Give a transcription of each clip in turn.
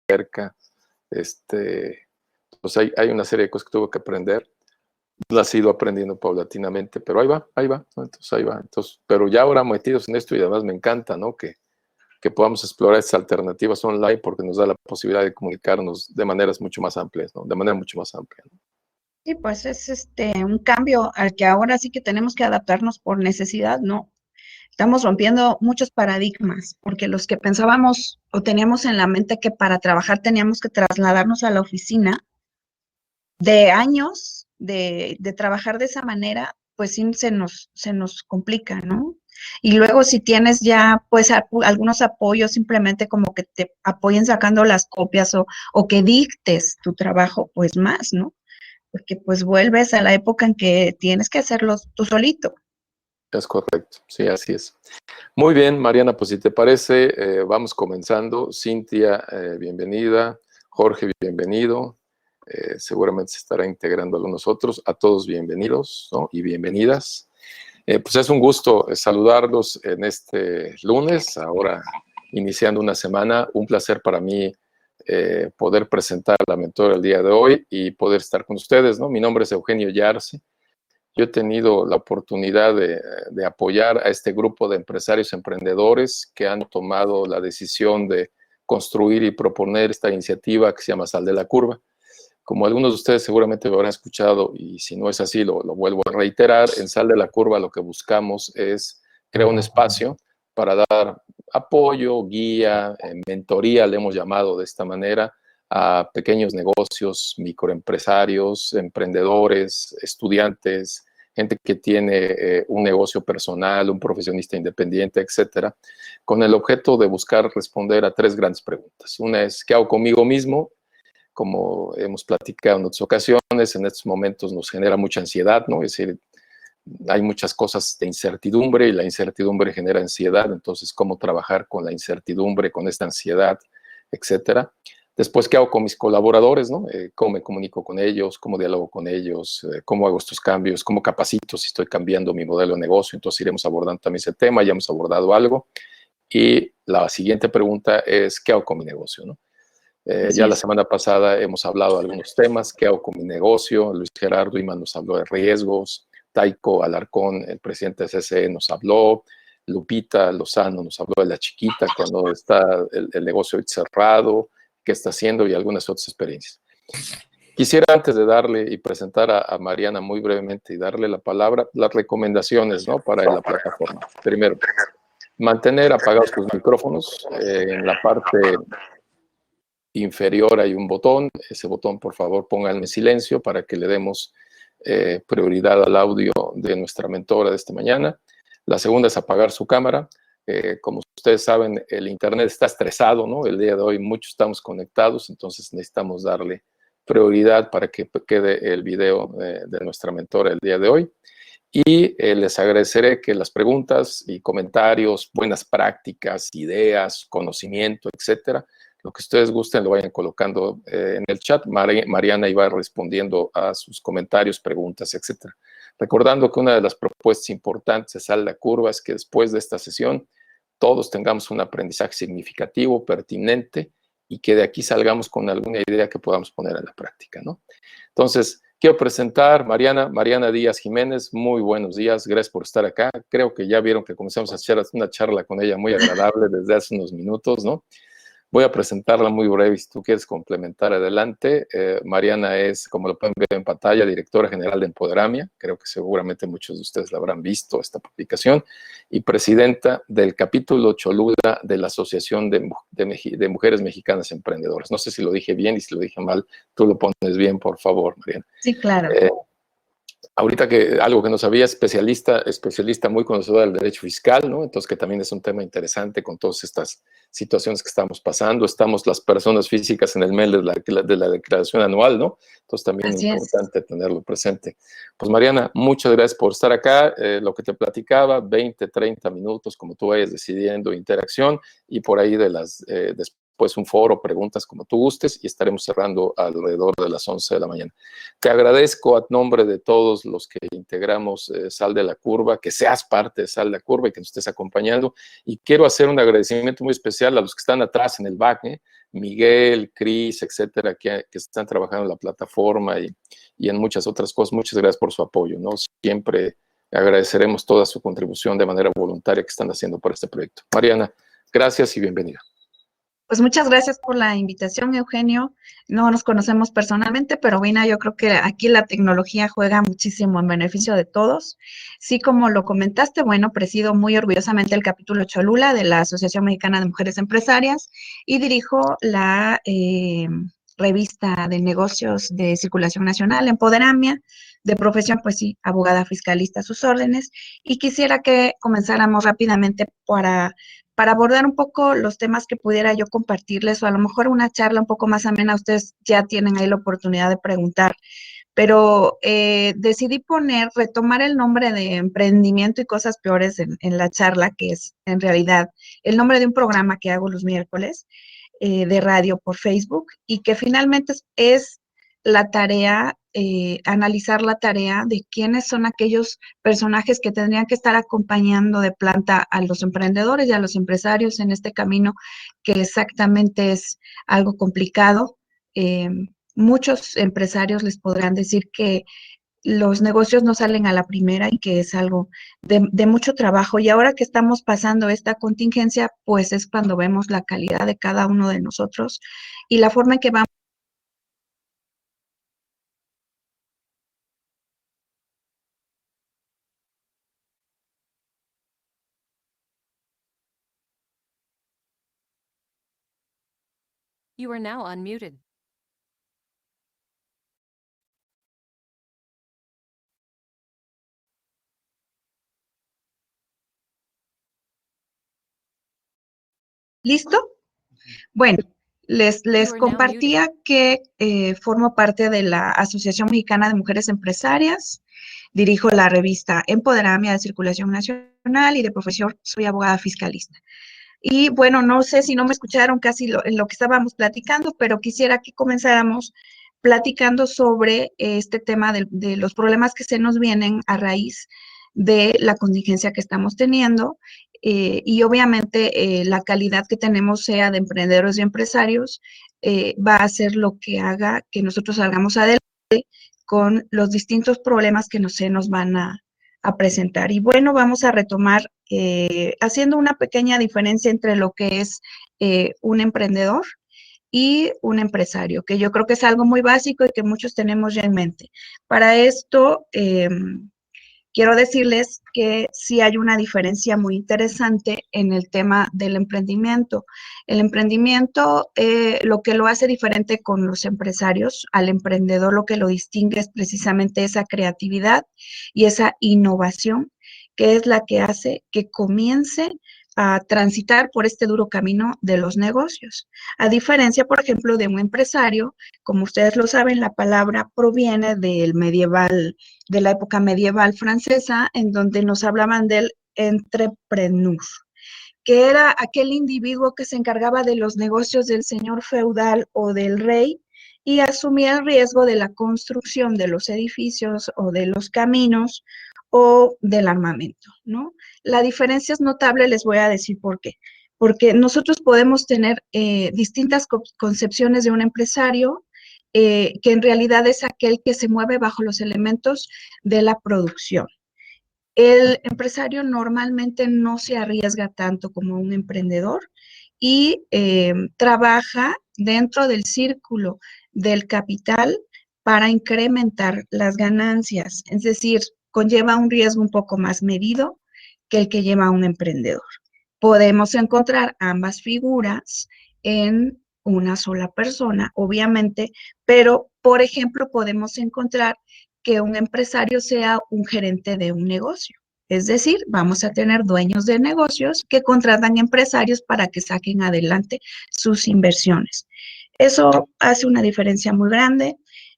cerca. Pues hay una serie de cosas que tuve que aprender. Las he ido aprendiendo paulatinamente, pero ahí va, ¿no? Entonces ahí va. Entonces, pero ya ahora metidos en esto, y además me encanta, ¿no? Que podamos explorar estas alternativas online, porque nos da la posibilidad de comunicarnos de maneras mucho más amplias, ¿no? De manera mucho más amplia, ¿no? Sí, pues es un cambio al que ahora sí que tenemos que adaptarnos por necesidad, ¿no? Estamos rompiendo muchos paradigmas, porque los que pensábamos o teníamos en la mente que para trabajar teníamos que trasladarnos a la oficina, de años de trabajar de esa manera, pues sí se nos complica, ¿no? Y luego si tienes ya pues algunos apoyos, simplemente como que te apoyen sacando las copias o que dictes tu trabajo, pues más, ¿no? Porque pues vuelves a la época en que tienes que hacerlo tú solito. Es correcto, sí, así es. Muy bien, Mariana, pues si te parece, vamos comenzando. Cintia, bienvenida. Jorge, bienvenido. Seguramente se estará integrando algunos otros. A todos bienvenidos, ¿no? Y bienvenidas. Pues es un gusto saludarlos en este lunes, ahora iniciando una semana. Un placer para mí poder presentar la mentora el día de hoy y poder estar con ustedes, ¿no? Mi nombre es Eugenio Yarse. Yo he tenido la oportunidad de apoyar a este grupo de empresarios emprendedores que han tomado la decisión de construir y proponer esta iniciativa que se llama Sal de la Curva. Como algunos de ustedes seguramente lo habrán escuchado, y si no es así, lo vuelvo a reiterar, en Sal de la Curva lo que buscamos es crear un espacio para dar apoyo, guía, mentoría, le hemos llamado de esta manera, a pequeños negocios, microempresarios, emprendedores, estudiantes, gente que tiene un negocio personal, un profesionista independiente, etcétera, con el objeto de buscar responder a tres grandes preguntas. Una es, ¿qué hago conmigo mismo? Como hemos platicado en otras ocasiones, en estos momentos nos genera mucha ansiedad, ¿no? Es decir, hay muchas cosas de incertidumbre y la incertidumbre genera ansiedad, entonces, ¿cómo trabajar con la incertidumbre, con esta ansiedad, etcétera? Después, ¿qué hago con mis colaboradores, no? ¿Cómo me comunico con ellos? ¿Cómo dialogo con ellos? ¿Cómo hago estos cambios? ¿Cómo capacito si estoy cambiando mi modelo de negocio? Entonces, iremos abordando también ese tema, ya hemos abordado algo. Y la siguiente pregunta es, ¿qué hago con mi negocio, no? Ya la semana pasada hemos hablado de algunos temas, qué hago con mi negocio. Luis Gerardo Iman nos habló de riesgos, Taiko Alarcón, el presidente de CCE, nos habló, Lupita Lozano nos habló de la chiquita cuando está el negocio cerrado, qué está haciendo y algunas otras experiencias. Quisiera, antes de darle y presentar a Mariana muy brevemente y darle la palabra, las recomendaciones, ¿no? Para la plataforma. Primero, mantener apagados tus micrófonos. En la parte inferior hay un botón, ese botón por favor pónganlo en silencio para que le demos prioridad al audio de nuestra mentora de esta mañana. La segunda es apagar su cámara. Como ustedes saben, el internet está estresado, ¿no? El día de hoy muchos estamos conectados, entonces necesitamos darle prioridad para que quede el video de nuestra mentora el día de hoy. Y les agradeceré que las preguntas y comentarios, buenas prácticas, ideas, conocimiento, etcétera, lo que ustedes gusten lo vayan colocando en el chat. Mariana iba respondiendo a sus comentarios, preguntas, etcétera. Recordando que una de las propuestas importantes de Sal de la Curva es que después de esta sesión todos tengamos un aprendizaje significativo, pertinente, y que de aquí salgamos con alguna idea que podamos poner en la práctica, ¿no? Entonces, quiero presentar Mariana Díaz Jiménez. Muy buenos días, gracias por estar acá. Creo que ya vieron que comenzamos a hacer una charla con ella muy agradable desde hace unos minutos, ¿no? Voy a presentarla muy breve, si tú quieres complementar, adelante. Mariana es, como lo pueden ver en pantalla, directora general de Empoderamia. Creo que seguramente muchos de ustedes la habrán visto, esta publicación. Y presidenta del capítulo Cholula de la Asociación de Mujeres Mexicanas Emprendedoras. No sé si lo dije bien y si lo dije mal, tú lo pones bien, por favor, Mariana. Sí, claro. Ahorita que algo que no sabía, especialista muy conocedora del derecho fiscal, ¿no? Entonces, que también es un tema interesante con todas estas situaciones que estamos pasando. Estamos las personas físicas en el mes de la declaración anual, ¿no? Entonces, también es importante tenerlo presente. Pues, Mariana, muchas gracias por estar acá. Lo que te platicaba, 20, 30 minutos, como tú vayas decidiendo, interacción, y por ahí después después un foro, preguntas como tú gustes y estaremos cerrando alrededor de las 11 de la mañana. Te agradezco a nombre de todos los que integramos Sal de la Curva, que seas parte de Sal de la Curva y que nos estés acompañando. Y quiero hacer un agradecimiento muy especial a los que están atrás en el back, Miguel, Cris, etcétera, que están trabajando en la plataforma y en muchas otras cosas. Muchas gracias por su apoyo, ¿no? Siempre agradeceremos toda su contribución de manera voluntaria que están haciendo por este proyecto. Mariana, gracias y bienvenida. Pues muchas gracias por la invitación, Eugenio. No nos conocemos personalmente, pero Vina, yo creo que aquí la tecnología juega muchísimo en beneficio de todos. Sí, como lo comentaste, bueno, presido muy orgullosamente el capítulo Cholula de la Asociación Mexicana de Mujeres Empresarias y dirijo la revista de negocios de circulación nacional, Empoderamia, de profesión, pues sí, abogada fiscalista a sus órdenes. Y quisiera que comenzáramos rápidamente para abordar un poco los temas que pudiera yo compartirles, o a lo mejor una charla un poco más amena, ustedes ya tienen ahí la oportunidad de preguntar, pero decidí retomar el nombre de emprendimiento y cosas peores en la charla, que es en realidad el nombre de un programa que hago los miércoles de radio por Facebook, y que finalmente es la tarea, analizar la tarea de quiénes son aquellos personajes que tendrían que estar acompañando de planta a los emprendedores y a los empresarios en este camino, que exactamente es algo complicado. Muchos empresarios les podrán decir que los negocios no salen a la primera y que es algo de mucho trabajo. Y ahora que estamos pasando esta contingencia, pues es cuando vemos la calidad de cada uno de nosotros y la forma en que vamos. You are now unmuted. ¿Listo? Bueno, les compartía que formo parte de la Asociación Mexicana de Mujeres Empresarias, dirijo la revista Empoderamia de Circulación Nacional y de profesión soy abogada fiscalista. Y bueno, no sé si no me escucharon casi en lo que estábamos platicando, pero quisiera que comenzáramos platicando sobre este tema de los problemas que se nos vienen a raíz de la contingencia que estamos teniendo y obviamente la calidad que tenemos, sea de emprendedores y empresarios, va a ser lo que haga que nosotros salgamos adelante con los distintos problemas que se nos van a presentar. Y bueno, vamos a retomar haciendo una pequeña diferencia entre lo que es un emprendedor y un empresario, que yo creo que es algo muy básico y que muchos tenemos ya en mente. Para esto, quiero decirles que sí hay una diferencia muy interesante en el tema del emprendimiento. El emprendimiento, lo que lo hace diferente con los empresarios, al emprendedor lo que lo distingue es precisamente esa creatividad y esa innovación, que es la que hace que comience a transitar por este duro camino de los negocios. A diferencia, por ejemplo, de un empresario, como ustedes lo saben, la palabra proviene del medieval, de la época medieval francesa, en donde nos hablaban del entrepreneur, que era aquel individuo que se encargaba de los negocios del señor feudal o del rey y asumía el riesgo de la construcción de los edificios o de los caminos o del armamento, ¿no? La diferencia es notable, les voy a decir por qué. Porque nosotros podemos tener distintas concepciones de un empresario, que en realidad es aquel que se mueve bajo los elementos de la producción. El empresario normalmente no se arriesga tanto como un emprendedor y trabaja dentro del círculo del capital para incrementar las ganancias, es decir, conlleva un riesgo un poco más medido que el que lleva un emprendedor. Podemos encontrar ambas figuras en una sola persona, obviamente, pero, por ejemplo, podemos encontrar que un empresario sea un gerente de un negocio. Es decir, vamos a tener dueños de negocios que contratan empresarios para que saquen adelante sus inversiones. Eso hace una diferencia muy grande.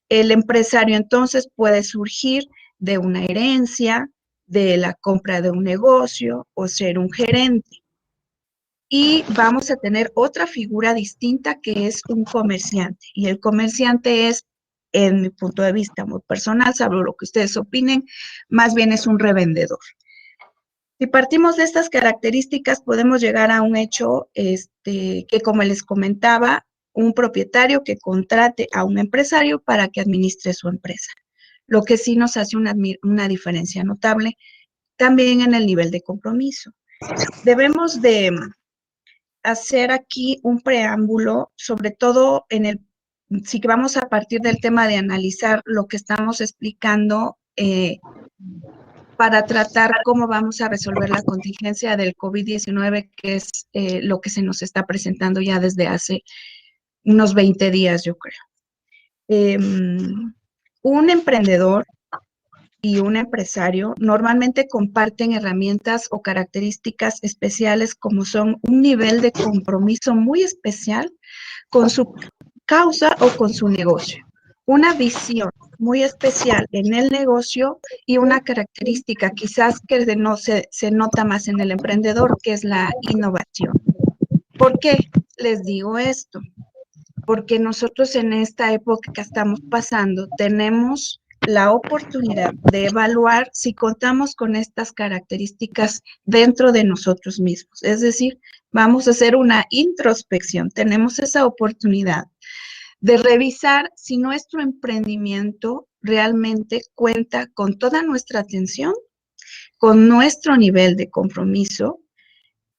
El empresario entonces puede surgir de una herencia, de la compra de un negocio o ser un gerente. y vamos a tener otra figura distinta que es un comerciante. Y el comerciante es, en mi punto de vista muy personal, salvo lo que ustedes opinen, más bien es un revendedor. Si partimos de estas características, podemos llegar a un hecho que, como les comentaba, un propietario que contrate a un empresario para que administre su empresa, lo que sí nos hace una diferencia notable también en el nivel de compromiso. Debemos de hacer aquí un preámbulo, sobre todo si vamos a partir del tema de analizar lo que estamos explicando para tratar cómo vamos a resolver la contingencia del COVID-19, que es lo que se nos está presentando ya desde hace unos 20 días, yo creo. Un emprendedor y un empresario normalmente comparten herramientas o características especiales como son un nivel de compromiso muy especial con su causa o con su negocio, una visión muy especial en el negocio y una característica quizás que se nota más en el emprendedor, que es la innovación. ¿Por qué les digo esto? Porque nosotros en esta época que estamos pasando tenemos la oportunidad de evaluar si contamos con estas características dentro de nosotros mismos. Es decir, vamos a hacer una introspección. Tenemos esa oportunidad de revisar si nuestro emprendimiento realmente cuenta con toda nuestra atención, con nuestro nivel de compromiso,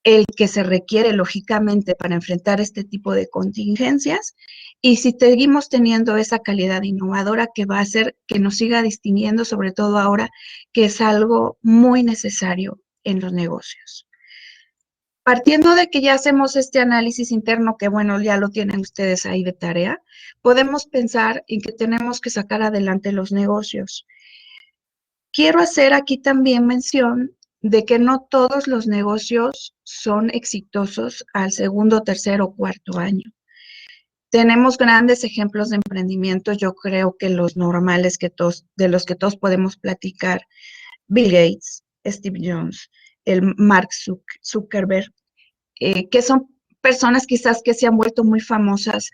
el que se requiere lógicamente para enfrentar este tipo de contingencias, y si seguimos teniendo esa calidad innovadora que va a hacer que nos siga distinguiendo, sobre todo ahora que es algo muy necesario en los negocios. Partiendo de que ya hacemos este análisis interno, que bueno, ya lo tienen ustedes ahí de tarea, podemos pensar en que tenemos que sacar adelante los negocios. Quiero hacer aquí también mención de que no todos los negocios son exitosos al segundo, tercer o cuarto año. Tenemos grandes ejemplos de emprendimiento, yo creo que los normales de los que todos podemos platicar, Bill Gates, Steve Jobs, el Mark Zuckerberg, que son personas quizás que se han vuelto muy famosas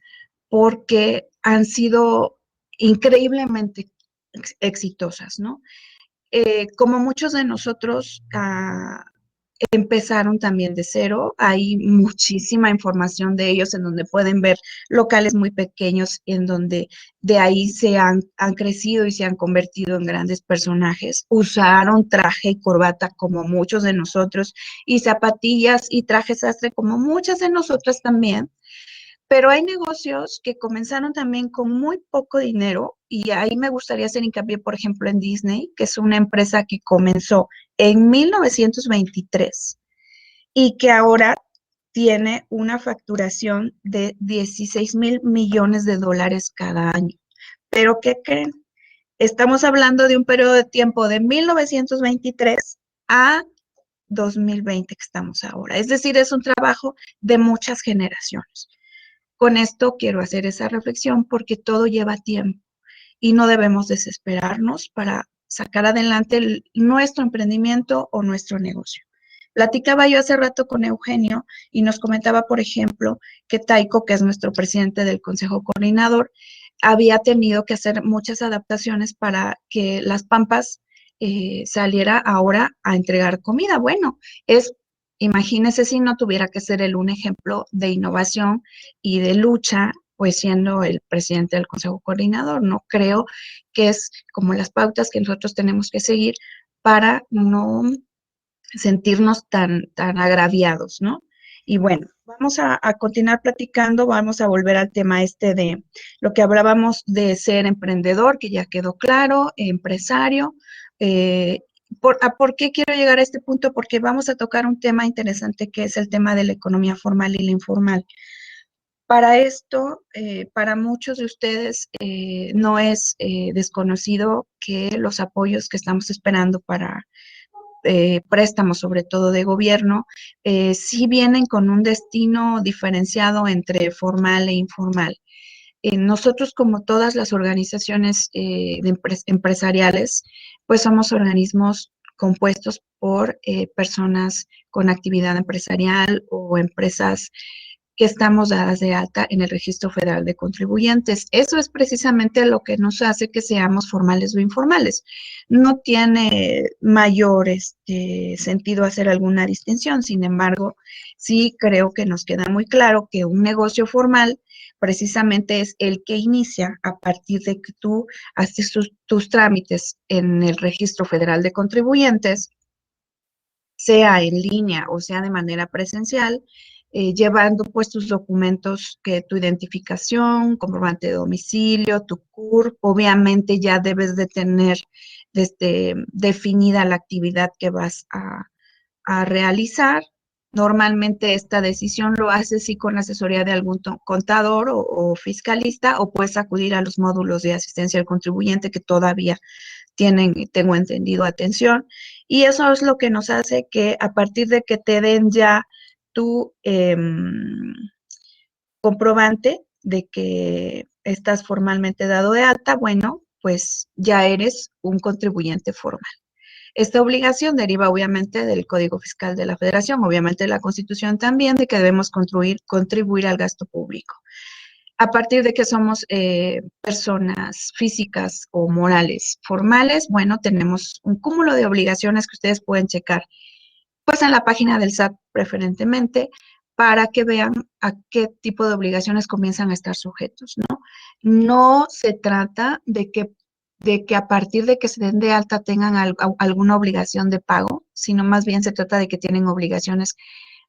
porque han sido increíblemente exitosas, ¿no? Como muchos de nosotros empezaron también de cero, hay muchísima información de ellos en donde pueden ver locales muy pequeños en donde de ahí han crecido y se han convertido en grandes personajes. Usaron traje y corbata como muchos de nosotros y zapatillas y trajes sastre como muchas de nosotras también. Pero hay negocios que comenzaron también con muy poco dinero y ahí me gustaría hacer hincapié, por ejemplo, en Disney, que es una empresa que comenzó en 1923 y que ahora tiene una facturación de 16,000 millones de dólares cada año. ¿Pero qué creen? Estamos hablando de un periodo de tiempo de 1923 a 2020 que estamos ahora. Es decir, es un trabajo de muchas generaciones. Con esto quiero hacer esa reflexión porque todo lleva tiempo y no debemos desesperarnos para sacar adelante nuestro emprendimiento o nuestro negocio. Platicaba yo hace rato con Eugenio y nos comentaba, por ejemplo, que Taiko, que es nuestro presidente del Consejo Coordinador, había tenido que hacer muchas adaptaciones para que Las Pampas saliera ahora a entregar comida. Bueno, imagínese si no tuviera que ser un ejemplo de innovación y de lucha, pues siendo el presidente del Consejo Coordinador. No creo que es como las pautas que nosotros tenemos que seguir para no sentirnos tan agraviados, ¿no? Y bueno, vamos a continuar platicando, vamos a volver al tema de lo que hablábamos de ser emprendedor, que ya quedó claro, empresario. ¿Por qué quiero llegar a este punto? Porque vamos a tocar un tema interesante que es el tema de la economía formal y la informal. Para esto, para muchos de ustedes no es desconocido que los apoyos que estamos esperando para préstamos, sobre todo de gobierno, sí vienen con un destino diferenciado entre formal e informal. Nosotros, como todas las organizaciones empresariales, pues somos organismos compuestos por personas con actividad empresarial o empresas que estamos dadas de alta en el Registro Federal de Contribuyentes. Eso es precisamente lo que nos hace que seamos formales o informales. No tiene mayor sentido hacer alguna distinción, sin embargo, sí creo que nos queda muy claro que un negocio formal precisamente es el que inicia a partir de que tú haces tus trámites en el Registro Federal de Contribuyentes, sea en línea o sea de manera presencial, llevando pues tus documentos, que tu identificación, comprobante de domicilio, tu CURP. Obviamente ya debes de tener definida la actividad que vas a realizar. Normalmente esta decisión lo haces sí con la asesoría de algún contador o fiscalista, o puedes acudir a los módulos de asistencia al contribuyente que todavía tienen, tengo entendido, atención. Y eso es lo que nos hace que a partir de que te den ya tu comprobante de que estás formalmente dado de alta, bueno, pues ya eres un contribuyente formal. Esta obligación deriva obviamente del Código Fiscal de la Federación, obviamente de la Constitución también, de que debemos contribuir al gasto público. A partir de que somos personas físicas o morales formales, bueno, tenemos un cúmulo de obligaciones que ustedes pueden checar, pues en la página del SAT preferentemente, para que vean a qué tipo de obligaciones comienzan a estar sujetos, ¿no? No se trata de que a partir de que se den de alta tengan alguna obligación de pago, sino más bien se trata de que tienen obligaciones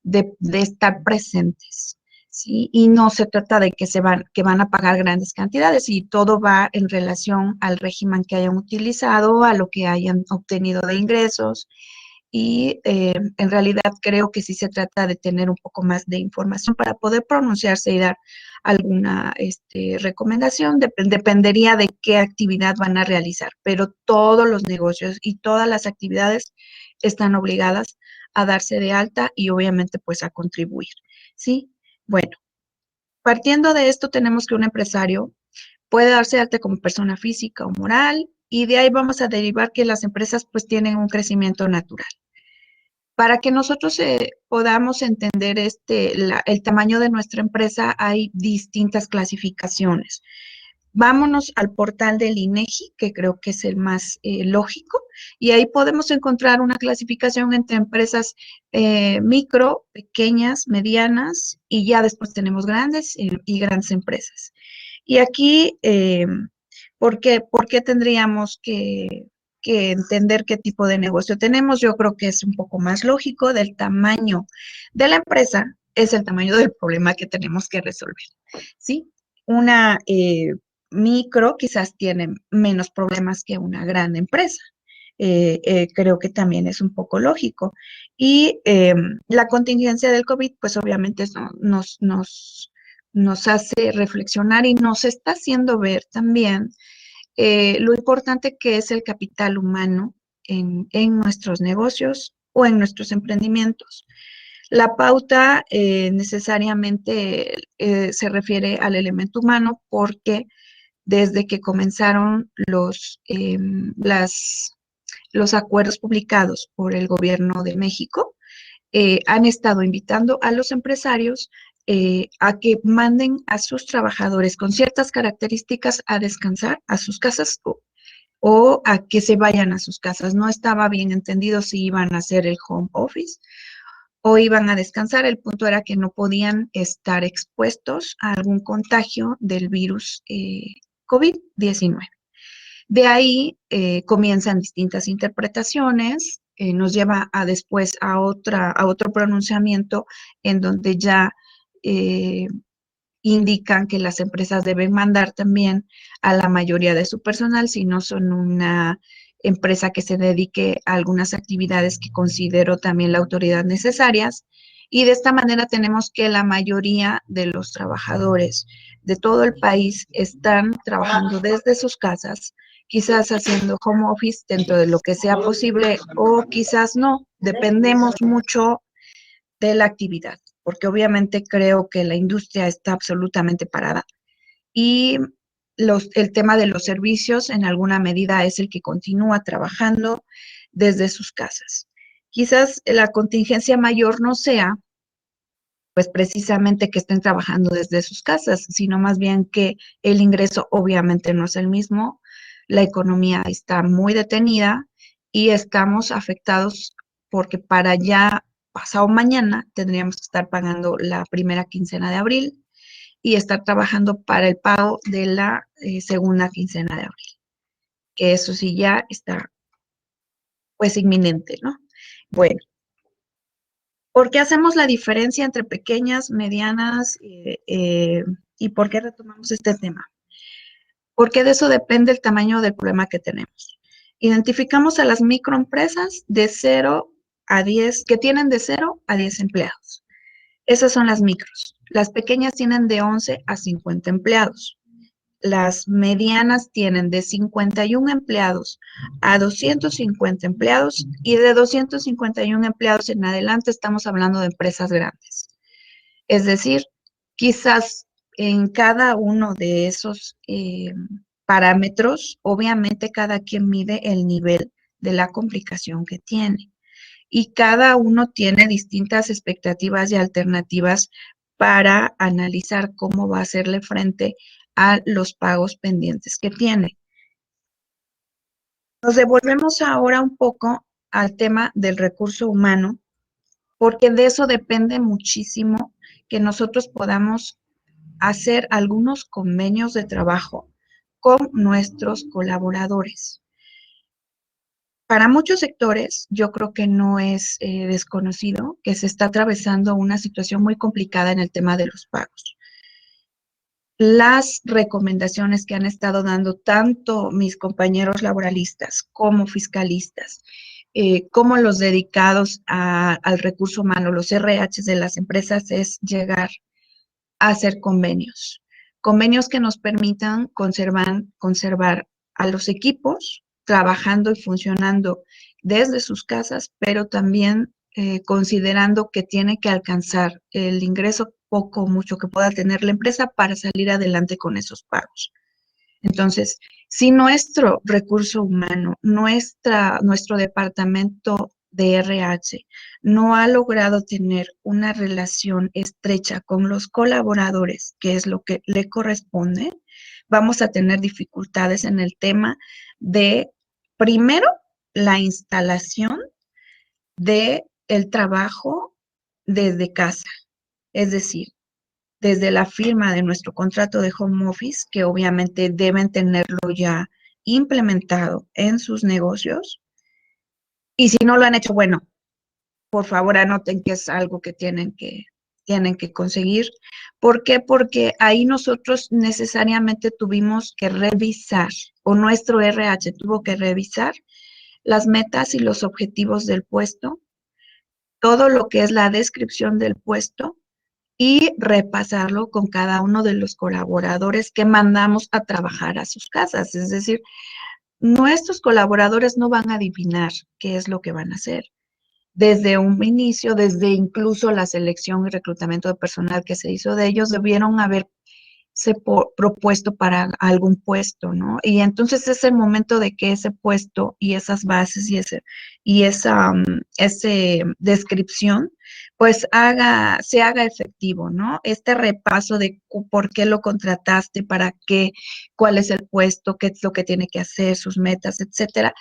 de estar presentes, ¿sí? Y no se trata de que van a pagar grandes cantidades, y todo va en relación al régimen que hayan utilizado, a lo que hayan obtenido de ingresos. Y en realidad creo que sí se trata de tener un poco más de información para poder pronunciarse y dar alguna recomendación. Dependería de qué actividad van a realizar, pero todos los negocios y todas las actividades están obligadas a darse de alta y obviamente pues a contribuir, ¿sí? Bueno, partiendo de esto tenemos que un empresario puede darse de alta como persona física o moral, y de ahí vamos a derivar que las empresas pues tienen un crecimiento natural. Para que nosotros podamos entender el tamaño de nuestra empresa, hay distintas clasificaciones. Vámonos al portal del INEGI, que creo que es el más lógico, y ahí podemos encontrar una clasificación entre empresas micro, pequeñas, medianas, y ya después tenemos grandes y grandes empresas. Y aquí, por qué tendríamos que entender qué tipo de negocio tenemos? Yo creo que es un poco más lógico. Del tamaño de la empresa es el tamaño del problema que tenemos que resolver, ¿sí? Una micro quizás tiene menos problemas que una gran empresa. Creo que también es un poco lógico. Y la contingencia del COVID, pues obviamente nos hace reflexionar y nos está haciendo ver también lo importante que es el capital humano en nuestros negocios o en nuestros emprendimientos. La pauta necesariamente se refiere al elemento humano, porque desde que comenzaron los acuerdos publicados por el gobierno de México, han estado invitando a los empresarios a que manden a sus trabajadores con ciertas características a descansar a sus casas, o a que se vayan a sus casas. No estaba bien entendido si iban a hacer el home office o iban a descansar. El punto era que no podían estar expuestos a algún contagio del virus COVID-19. De ahí comienzan distintas interpretaciones, nos lleva después a otro pronunciamiento en donde ya indican que las empresas deben mandar también a la mayoría de su personal, si no son una empresa que se dedique a algunas actividades que considero también la autoridad necesarias. Y de esta manera tenemos que la mayoría de los trabajadores de todo el país están trabajando desde sus casas, quizás haciendo home office dentro de lo que sea posible, o quizás no. Dependemos mucho de la actividad, porque obviamente creo que la industria está absolutamente parada, y el tema de los servicios en alguna medida es el que continúa trabajando. desde sus casas. Quizás la contingencia mayor no sea, pues precisamente que estén trabajando desde sus casas, sino más bien que el ingreso obviamente no es el mismo, la economía está muy detenida y estamos afectados porque para ya pasado mañana tendríamos que estar pagando la primera quincena de abril y estar trabajando para el pago de la segunda quincena de abril, que eso sí ya está pues inminente, ¿no? Bueno, ¿por qué hacemos la diferencia entre pequeñas, medianas y por qué retomamos este tema? Porque de eso depende el tamaño del problema que tenemos. Identificamos a las microempresas de 0 a 10, que tienen de 0 a 10 empleados. Esas son las micros. Las pequeñas tienen de 11 a 50 empleados. Las medianas tienen de 51 empleados a 250 empleados y de 251 empleados en adelante estamos hablando de empresas grandes. Es decir, quizás en cada uno de esos parámetros, obviamente cada quien mide el nivel de la complicación que tiene y cada uno tiene distintas expectativas y alternativas para analizar cómo va a hacerle frente a los pagos pendientes que tiene. Nos devolvemos ahora un poco al tema del recurso humano, porque de eso depende muchísimo que nosotros podamos hacer algunos convenios de trabajo con nuestros colaboradores. Para muchos sectores, yo creo que no es desconocido que se está atravesando una situación muy complicada en el tema de los pagos. Las recomendaciones que han estado dando tanto mis compañeros laboralistas como fiscalistas, como los dedicados al recurso humano, los RH de las empresas, es llegar a hacer convenios. Convenios que nos permitan conservar a los equipos trabajando y funcionando desde sus casas, pero también considerando que tiene que alcanzar el ingreso poco o mucho que pueda tener la empresa para salir adelante con esos pagos. Entonces, si nuestro recurso humano, nuestro departamento de RH no ha logrado tener una relación estrecha con los colaboradores, que es lo que le corresponde, vamos a tener dificultades en el tema de, primero, la instalación de el trabajo desde casa. Es decir, desde la firma de nuestro contrato de home office, que obviamente deben tenerlo ya implementado en sus negocios. Y si no lo han hecho, bueno, por favor anoten que es algo que tienen que conseguir. ¿Por qué? Porque ahí nosotros necesariamente tuvimos que revisar, o nuestro RH tuvo que revisar las metas y los objetivos del puesto, todo lo que es la descripción del puesto, y repasarlo con cada uno de los colaboradores que mandamos a trabajar a sus casas. Es decir, nuestros colaboradores no van a adivinar qué es lo que van a hacer. Desde un inicio, desde incluso la selección y reclutamiento de personal que se hizo de ellos, debieron haberse propuesto para algún puesto, ¿no? Y entonces es el momento de que ese puesto y esas bases y esa descripción pues se haga efectivo, ¿no? Este repaso de por qué lo contrataste, para qué, cuál es el puesto, qué es lo que tiene que hacer, sus metas, etcétera,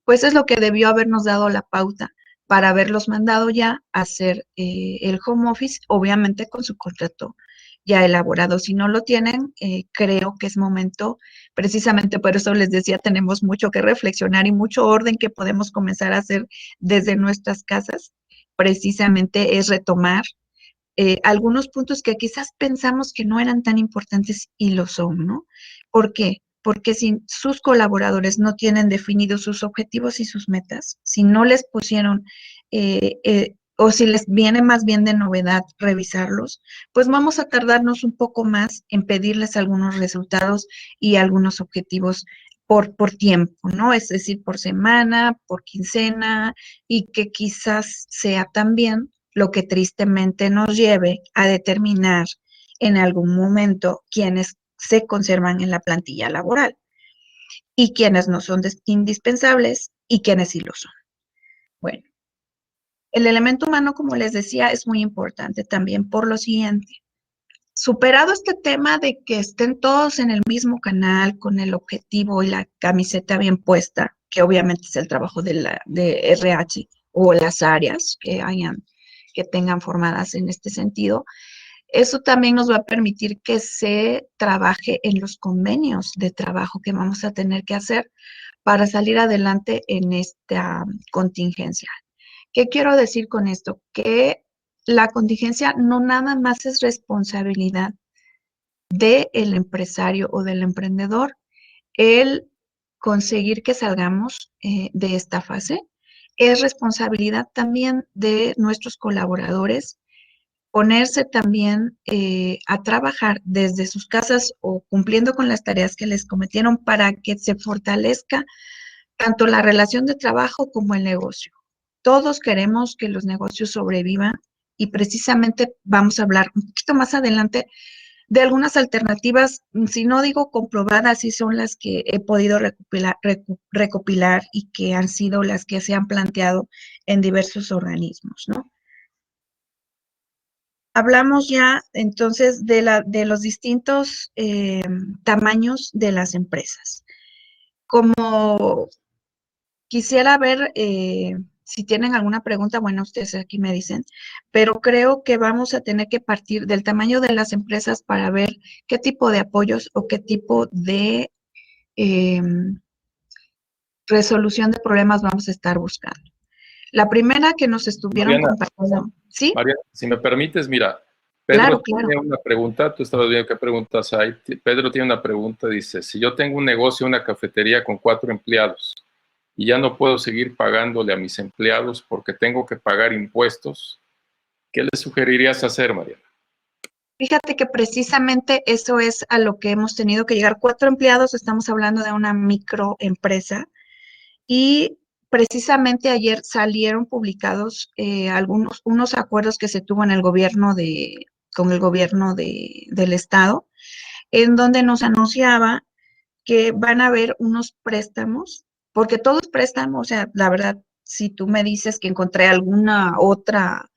pues es lo que debió habernos dado la pauta para haberlos mandado ya a hacer el home office, obviamente con su contrato ya elaborado. Si no lo tienen, creo que es momento, precisamente por eso les decía, tenemos mucho que reflexionar y mucho orden que podemos comenzar a hacer desde nuestras casas. Precisamente es retomar algunos puntos que quizás pensamos que no eran tan importantes y lo son, ¿no? ¿Por qué? Porque si sus colaboradores no tienen definidos sus objetivos y sus metas, si no les pusieron o si les viene más bien de novedad revisarlos, pues vamos a tardarnos un poco más en pedirles algunos resultados y algunos objetivos por tiempo, ¿no? Es decir, por semana, por quincena, y que quizás sea también lo que tristemente nos lleve a determinar en algún momento quiénes se conservan en la plantilla laboral y quiénes no son indispensables y quiénes sí lo son. Bueno, el elemento humano, como les decía, es muy importante también por lo siguiente. Superado este tema de que estén todos en el mismo canal con el objetivo y la camiseta bien puesta, que obviamente es el trabajo de RH o las áreas que tengan formadas en este sentido, eso también nos va a permitir que se trabaje en los convenios de trabajo que vamos a tener que hacer para salir adelante en esta contingencia. ¿Qué quiero decir con esto? Que la contingencia no nada más es responsabilidad del empresario o del emprendedor, el conseguir que salgamos de esta fase. Es responsabilidad también de nuestros colaboradores ponerse también a trabajar desde sus casas o cumpliendo con las tareas que les cometieron para que se fortalezca tanto la relación de trabajo como el negocio. Todos queremos que los negocios sobrevivan y precisamente vamos a hablar un poquito más adelante de algunas alternativas, si no digo comprobadas, sí son las que he podido recopilar y que han sido las que se han planteado en diversos organismos, ¿no? Hablamos ya entonces de los distintos tamaños de las empresas. Como quisiera ver si tienen alguna pregunta, bueno, ustedes aquí me dicen, pero creo que vamos a tener que partir del tamaño de las empresas para ver qué tipo de apoyos o qué tipo de eh, resolución de problemas vamos a estar buscando. La primera que nos estuvieron Mariana, compartiendo, ¿sí? Mariana, si me permites, mira, Claro, Pedro claro. tiene una pregunta, tú estabas viendo qué preguntas hay. Pedro tiene una pregunta, dice, si yo tengo un negocio, una cafetería con 4 empleados y ya no puedo seguir pagándole a mis empleados porque tengo que pagar impuestos, ¿qué le sugerirías hacer, Mariana? Fíjate que precisamente eso es a lo que hemos tenido que llegar. 4 empleados, estamos hablando de una microempresa y precisamente ayer salieron publicados unos acuerdos que se tuvo en el gobierno con el gobierno del estado, en donde nos anunciaba que van a haber unos préstamos, porque todo es préstamo, o sea, la verdad, si tú me dices que encontré alguna otra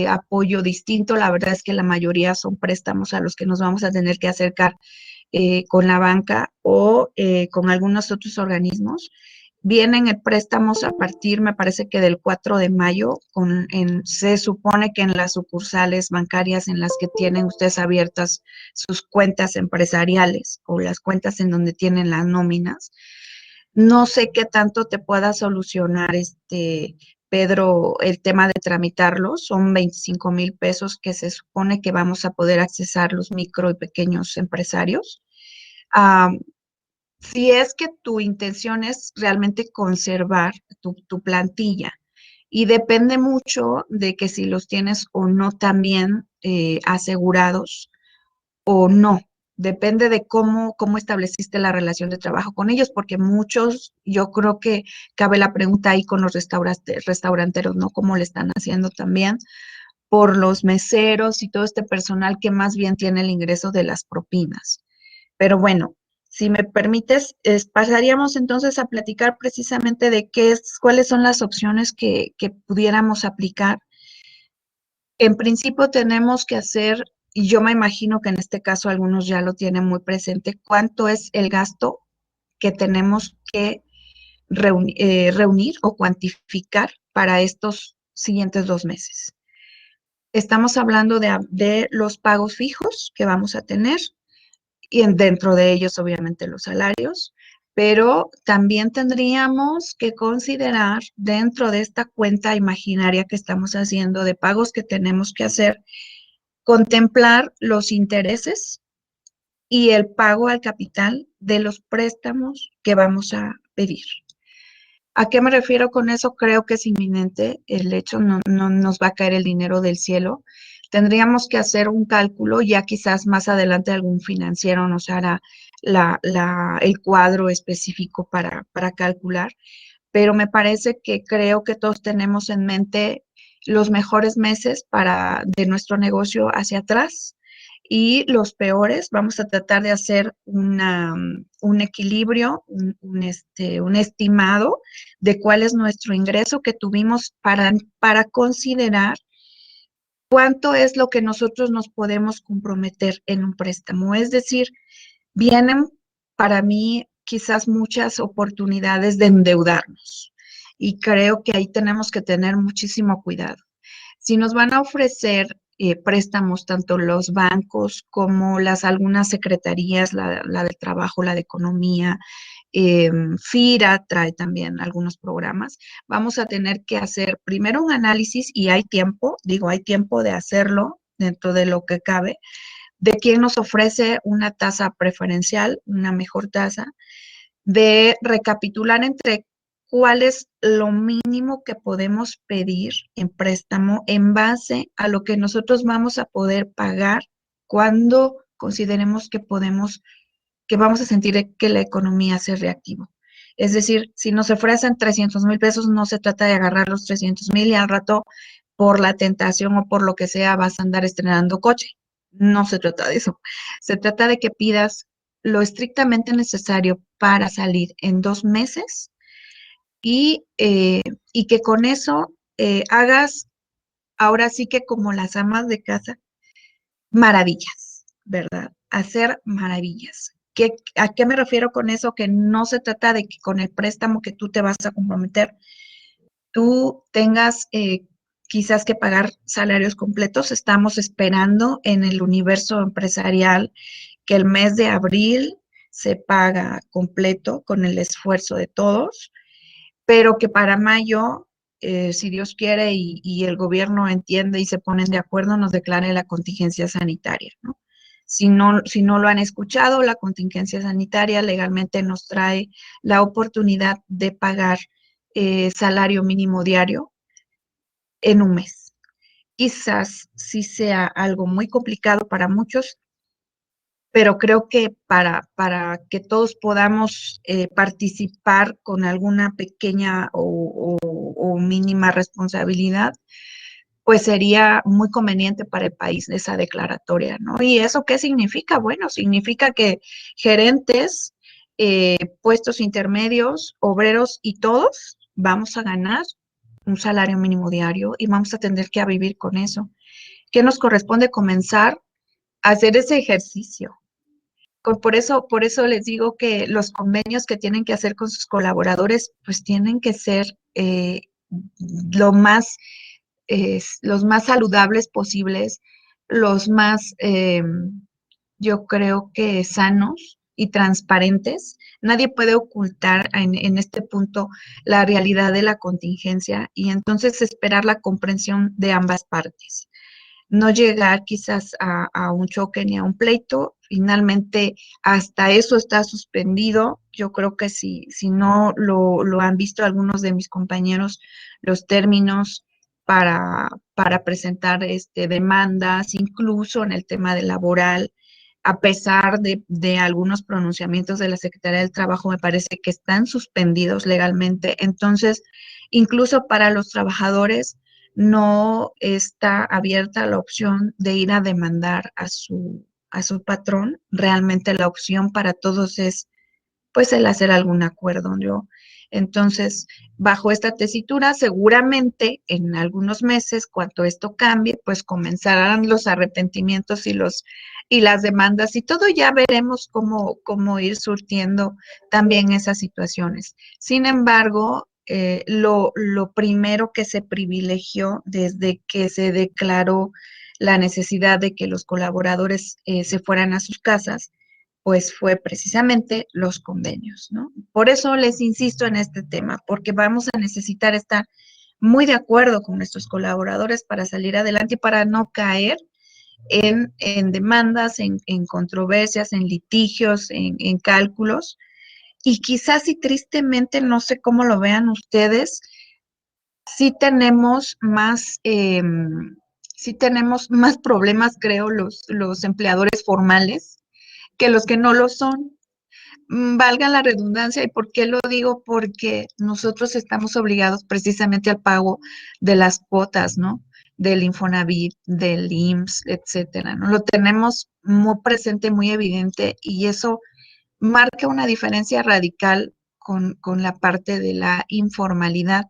apoyo distinto, la verdad es que la mayoría son préstamos a los que nos vamos a tener que acercar con la banca o con algunos otros organismos. Vienen préstamos a partir, me parece que del 4 de mayo, se supone que en las sucursales bancarias en las que tienen ustedes abiertas sus cuentas empresariales o las cuentas en donde tienen las nóminas. No sé qué tanto te pueda solucionar Pedro, el tema de tramitarlos. Son 25,000 pesos que se supone que vamos a poder accesar los micro y pequeños empresarios. Ah, si es que tu intención es realmente conservar tu plantilla y depende mucho de que si los tienes o no también asegurados o no. Depende de cómo estableciste la relación de trabajo con ellos, porque muchos, yo creo que cabe la pregunta ahí con los restauranteros, ¿no? ¿Cómo le están haciendo también? Por los meseros y todo este personal que más bien tiene el ingreso de las propinas. Pero bueno, si me permites, pasaríamos entonces a platicar precisamente de cuáles son las opciones que pudiéramos aplicar. En principio tenemos que hacer, y yo me imagino que en este caso algunos ya lo tienen muy presente, cuánto es el gasto que tenemos que reunir o cuantificar para estos siguientes 2 meses. Estamos hablando de los pagos fijos que vamos a tener, y dentro de ellos obviamente los salarios, pero también tendríamos que considerar dentro de esta cuenta imaginaria que estamos haciendo de pagos que tenemos que hacer, contemplar los intereses y el pago al capital de los préstamos que vamos a pedir. ¿A qué me refiero con eso? Creo que es inminente el hecho, no nos va a caer el dinero del cielo. Tendríamos que hacer un cálculo, ya quizás más adelante algún financiero nos hará el cuadro específico para calcular, pero me parece que creo que todos tenemos en mente los mejores meses de nuestro negocio hacia atrás y los peores vamos a tratar de hacer un equilibrio, un estimado de cuál es nuestro ingreso que tuvimos para considerar cuánto es lo que nosotros nos podemos comprometer en un préstamo. Es decir, vienen para mí quizás muchas oportunidades de endeudarnos y creo que ahí tenemos que tener muchísimo cuidado. Si nos van a ofrecer préstamos, tanto los bancos como algunas secretarías, la de trabajo, la de economía, FIRA trae también algunos programas, vamos a tener que hacer primero un análisis y hay tiempo, hay tiempo de hacerlo dentro de lo que cabe, de quién nos ofrece una tasa preferencial, una mejor tasa, de recapitular entre cuál es lo mínimo que podemos pedir en préstamo en base a lo que nosotros vamos a poder pagar cuando consideremos que vamos a sentir que la economía se reactiva. Es decir, si nos ofrecen 300,000 pesos, no se trata de agarrar los 300,000 y al rato, por la tentación o por lo que sea, vas a andar estrenando coche. No se trata de eso. Se trata de que pidas lo estrictamente necesario para salir en 2 meses y que con eso hagas, ahora sí que como las amas de casa, maravillas, ¿verdad? Hacer maravillas. ¿A qué me refiero con eso? Que no se trata de que con el préstamo que tú te vas a comprometer, tú tengas quizás que pagar salarios completos. Estamos esperando en el universo empresarial que el mes de abril se paga completo con el esfuerzo de todos, pero que para mayo, si Dios quiere y el gobierno entiende y se ponen de acuerdo, nos declare la contingencia sanitaria, ¿no? Si no lo han escuchado, la contingencia sanitaria legalmente nos trae la oportunidad de pagar salario mínimo diario en un mes. Quizás sí sea algo muy complicado para muchos, pero creo que para que todos podamos participar con alguna pequeña o mínima responsabilidad, pues sería muy conveniente para el país esa declaratoria, ¿no? ¿Y eso qué significa? Bueno, significa que gerentes, puestos intermedios, obreros y todos vamos a ganar un salario mínimo diario y vamos a tener que vivir con eso. ¿Qué nos corresponde? Comenzar a hacer ese ejercicio. Por eso les digo que los convenios que tienen que hacer con sus colaboradores, pues tienen que ser lo más, los más saludables posibles, los más, yo creo que sanos y transparentes. Nadie puede ocultar en este punto la realidad de la contingencia y entonces esperar la comprensión de ambas partes, no llegar quizás a un choque ni a un pleito. Finalmente, hasta eso está suspendido. Yo creo que si no lo han visto algunos de mis compañeros, los términos para presentar demandas, incluso en el tema de laboral, a pesar de algunos pronunciamientos de la Secretaría del Trabajo, me parece que están suspendidos legalmente. Entonces, incluso para los trabajadores, no está abierta la opción de ir a demandar a su patrón. Realmente la opción para todos es, pues, el hacer algún acuerdo, ¿no? Entonces, bajo esta tesitura, seguramente en algunos meses, cuando esto cambie, pues comenzarán los arrepentimientos y las demandas y todo. Ya veremos cómo ir surtiendo también esas situaciones. Sin embargo, lo primero que se privilegió desde que se declaró la necesidad de que los colaboradores se fueran a sus casas, pues fue precisamente los convenios, ¿no? Por eso les insisto en este tema, porque vamos a necesitar estar muy de acuerdo con nuestros colaboradores para salir adelante y para no caer en demandas, en controversias, en litigios, en cálculos. Y quizás, y tristemente, no sé cómo lo vean ustedes, sí tenemos más problemas, creo, los empleadores formales que los que no lo son. Valga la redundancia. ¿Y por qué lo digo? Porque nosotros estamos obligados precisamente al pago de las cuotas, ¿no? del Infonavit, del IMSS, etcétera, ¿no? Lo tenemos muy presente, muy evidente, y eso marca una diferencia radical con la parte de la informalidad,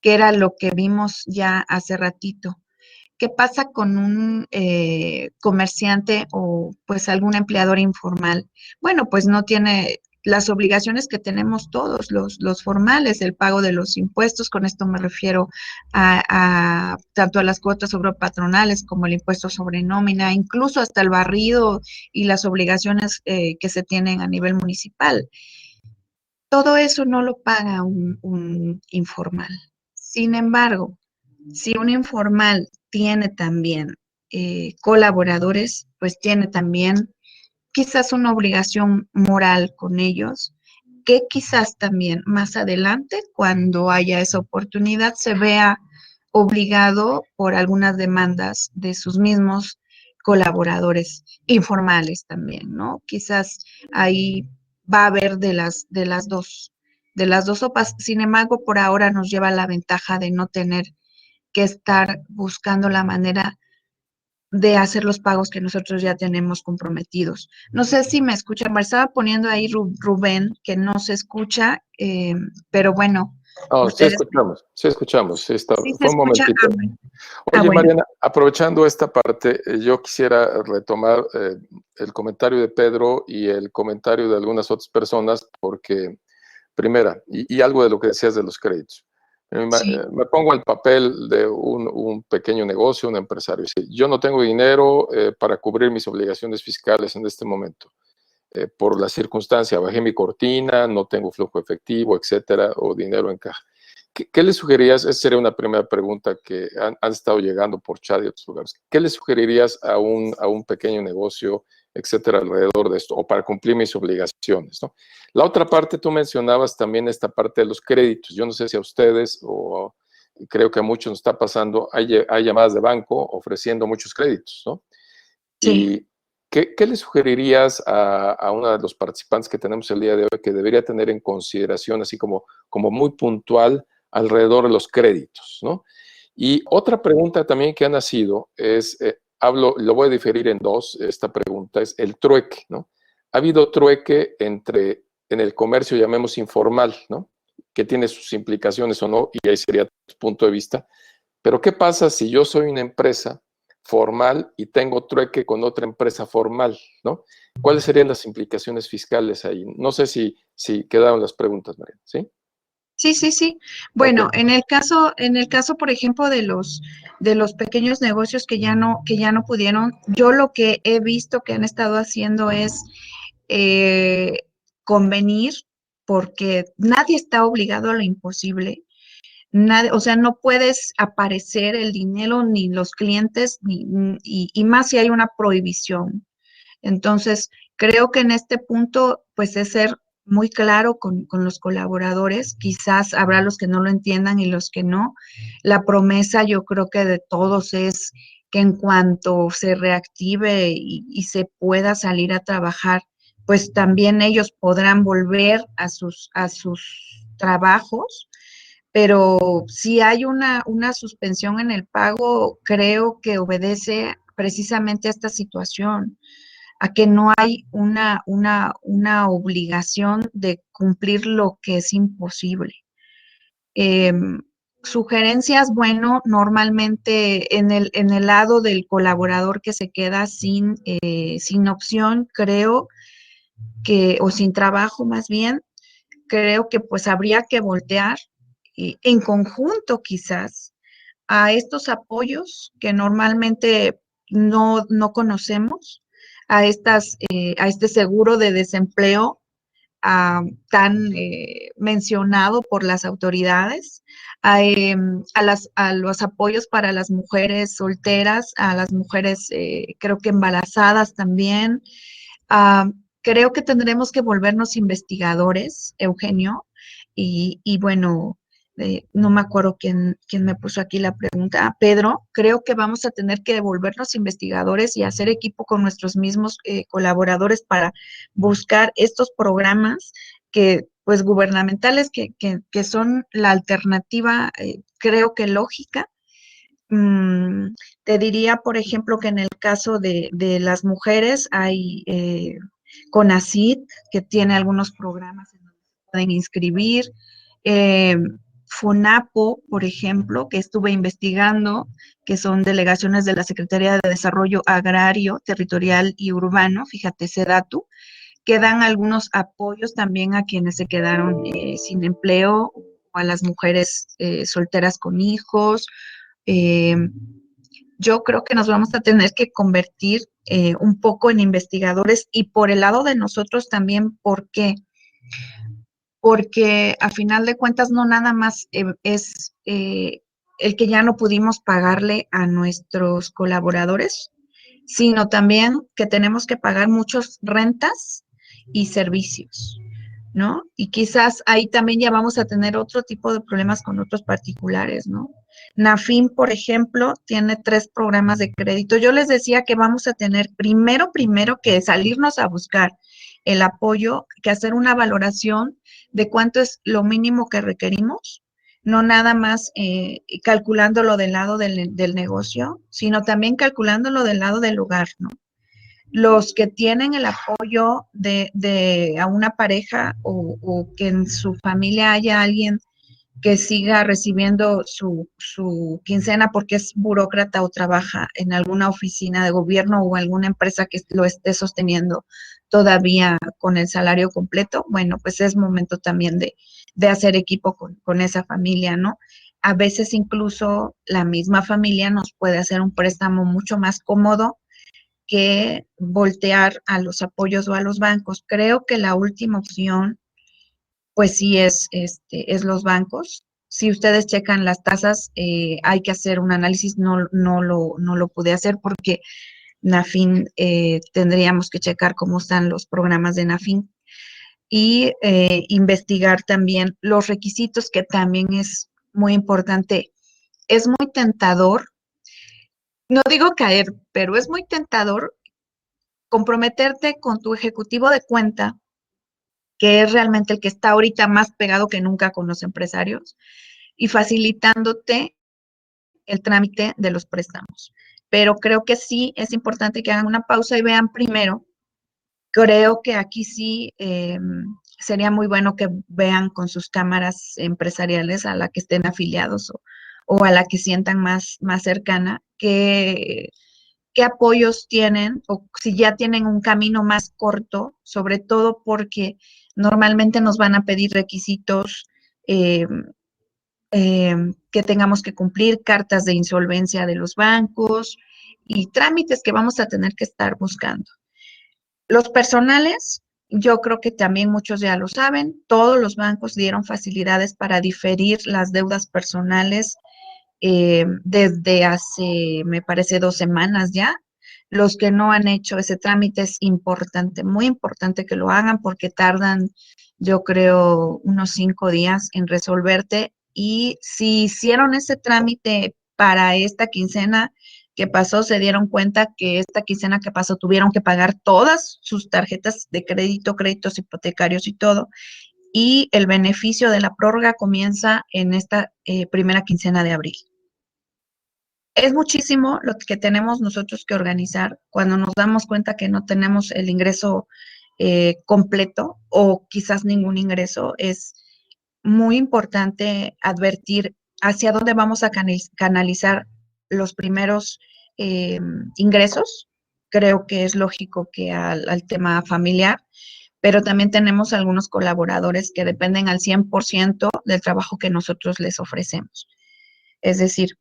que era lo que vimos ya hace ratito. ¿Qué pasa con un comerciante o pues algún empleador informal? Bueno, pues no tiene las obligaciones que tenemos todos los formales, el pago de los impuestos, con esto me refiero tanto a las cuotas sobre patronales como el impuesto sobre nómina, incluso hasta el barrido y las obligaciones que se tienen a nivel municipal. Todo eso no lo paga un informal. Sin embargo, si un informal tiene también colaboradores, pues tiene también quizás una obligación moral con ellos, que quizás también más adelante, cuando haya esa oportunidad, se vea obligado por algunas demandas de sus mismos colaboradores informales también, ¿no? Quizás ahí va a haber de las dos sopas. Sin embargo, por ahora nos lleva la ventaja de no tener que estar buscando la manera de hacer los pagos que nosotros ya tenemos comprometidos. No sé si me escuchan, me estaba poniendo ahí Rubén, que no se escucha, pero bueno, No, ustedes sí escuchamos, sí está, sí se fue un escucha. momentito. Oye, Bueno, Mariana, aprovechando esta parte, yo quisiera retomar el comentario de Pedro y el comentario de algunas otras personas, porque, primera, y algo de lo que decías de los créditos. sí, Me pongo el papel de un pequeño negocio, un empresario. Sí, yo no tengo dinero para cubrir mis obligaciones fiscales en este momento. Por la circunstancia, bajé mi cortina, no tengo flujo efectivo, etcétera, o dinero en caja. ¿Qué le sugerirías? Esa sería una primera pregunta que han estado llegando por chat y otros lugares. ¿Qué le sugerirías a un pequeño negocio, etcétera, alrededor de esto, o para cumplir mis obligaciones, ¿no? La otra parte, tú mencionabas también esta parte de los créditos. Yo no sé si a ustedes, o creo que a muchos nos está pasando, hay llamadas de banco ofreciendo muchos créditos, ¿no? sí. Y ¿qué le sugerirías a uno de los participantes que tenemos el día de hoy que debería tener en consideración, así como muy puntual, alrededor de los créditos, ¿no? Y otra pregunta también que ha nacido es, lo voy a diferir en dos, esta pregunta es el trueque, ¿no? Ha habido trueque en el comercio, llamemos informal, ¿no? Que tiene sus implicaciones o no, y ahí sería tu punto de vista. Pero ¿qué pasa si yo soy una empresa formal y tengo trueque con otra empresa formal, ¿no? ¿Cuáles serían las implicaciones fiscales ahí? No sé si quedaron las preguntas, María, ¿sí? Sí, sí, sí. Ok, Bueno, en el caso, por ejemplo, de los pequeños negocios que ya no pudieron, yo lo que he visto que han estado haciendo es eh, convenir, porque nadie está obligado a lo imposible. Nadie, o sea, no puedes aparecer el dinero ni los clientes, y más si hay una prohibición. Entonces, creo que en este punto, pues es ser muy claro con los colaboradores. Quizás habrá los que no lo entiendan y los que no. La promesa, yo creo que de todos es que en cuanto se reactive y se pueda salir a trabajar, pues también ellos podrán volver a sus trabajos. Pero si hay una suspensión en el pago, creo que obedece precisamente a esta situación, a que no hay una obligación de cumplir lo que es imposible. Sugerencias, bueno, normalmente en el lado del colaborador que se queda sin opción, creo que, o sin trabajo más bien, creo que pues habría que voltear en conjunto quizás a estos apoyos que normalmente no conocemos, a este seguro de desempleo tan mencionado por las autoridades, a los apoyos para las mujeres solteras, a las mujeres creo que embarazadas también. Ah, Creo que tendremos que volvernos investigadores, Eugenio, y bueno, no me acuerdo quién me puso aquí la pregunta. Pedro, creo que vamos a tener que volvernos investigadores y hacer equipo con nuestros mismos colaboradores para buscar estos programas que, pues, gubernamentales que son la alternativa, creo que lógica, Te diría, por ejemplo, que en el caso de las mujeres hay CONACYT, que tiene algunos programas en donde se pueden inscribir. eh, FONAPO, por ejemplo, que estuve investigando, que son delegaciones de la Secretaría de Desarrollo Agrario, Territorial y Urbano, fíjate, SEDATU, que dan algunos apoyos también a quienes se quedaron sin empleo o a las mujeres solteras con hijos. Eh, yo creo que nos vamos a tener que convertir un poco en investigadores y por el lado de nosotros también, ¿por qué? Porque a final de cuentas no nada más es el que ya no pudimos pagarle a nuestros colaboradores, sino también que tenemos que pagar muchos rentas y servicios, ¿no? Y quizás ahí también ya vamos a tener otro tipo de problemas con otros particulares, ¿no? Nafin, por ejemplo, tiene 3 programas de crédito. Yo les decía que vamos a tener primero que salirnos a buscar el apoyo, que hacer una valoración de cuánto es lo mínimo que requerimos, no nada más calculándolo del lado del negocio, sino también calculándolo del lado del hogar, ¿no? Los que tienen el apoyo de a una pareja o que en su familia haya alguien que siga recibiendo su quincena porque es burócrata o trabaja en alguna oficina de gobierno o alguna empresa que lo esté sosteniendo todavía con el salario completo, bueno, pues es momento también de hacer equipo con esa familia, ¿no? A veces incluso la misma familia nos puede hacer un préstamo mucho más cómodo que voltear a los apoyos o a los bancos. Creo que la última opción, pues sí es los bancos. Si ustedes checan las tasas, hay que hacer un análisis, no lo pude hacer porque Nafin, tendríamos que checar cómo están los programas de Nafin y investigar también los requisitos, que también es muy importante. Es muy tentador, no digo caer, pero es muy tentador comprometerte con tu ejecutivo de cuenta, que es realmente el que está ahorita más pegado que nunca con los empresarios, y facilitándote el trámite de los préstamos. Pero creo que sí es importante que hagan una pausa y vean primero. Creo que aquí sí sería muy bueno que vean con sus cámaras empresariales a la que estén afiliados o a la que sientan más cercana, qué apoyos tienen o si ya tienen un camino más corto, sobre todo porque normalmente nos van a pedir requisitos eh, que tengamos que cumplir, cartas de insolvencia de los bancos y trámites que vamos a tener que estar buscando. Los personales, yo creo que también muchos ya lo saben, todos los bancos dieron facilidades para diferir las deudas personales desde hace, me parece, 2 semanas ya. Los que no han hecho ese trámite es importante, muy importante que lo hagan porque tardan, yo creo, unos 5 días en resolverte. Y si hicieron ese trámite para esta quincena que pasó, se dieron cuenta que esta quincena que pasó tuvieron que pagar todas sus tarjetas de crédito, créditos hipotecarios y todo. Y el beneficio de la prórroga comienza en esta primera quincena de abril. Es muchísimo lo que tenemos nosotros que organizar cuando nos damos cuenta que no tenemos el ingreso completo o quizás ningún ingreso. Es muy importante advertir hacia dónde vamos a canalizar los primeros eh, ingresos. Creo que es lógico que al tema familiar, pero también tenemos algunos colaboradores que dependen al 100% del trabajo que nosotros les ofrecemos. Es decir,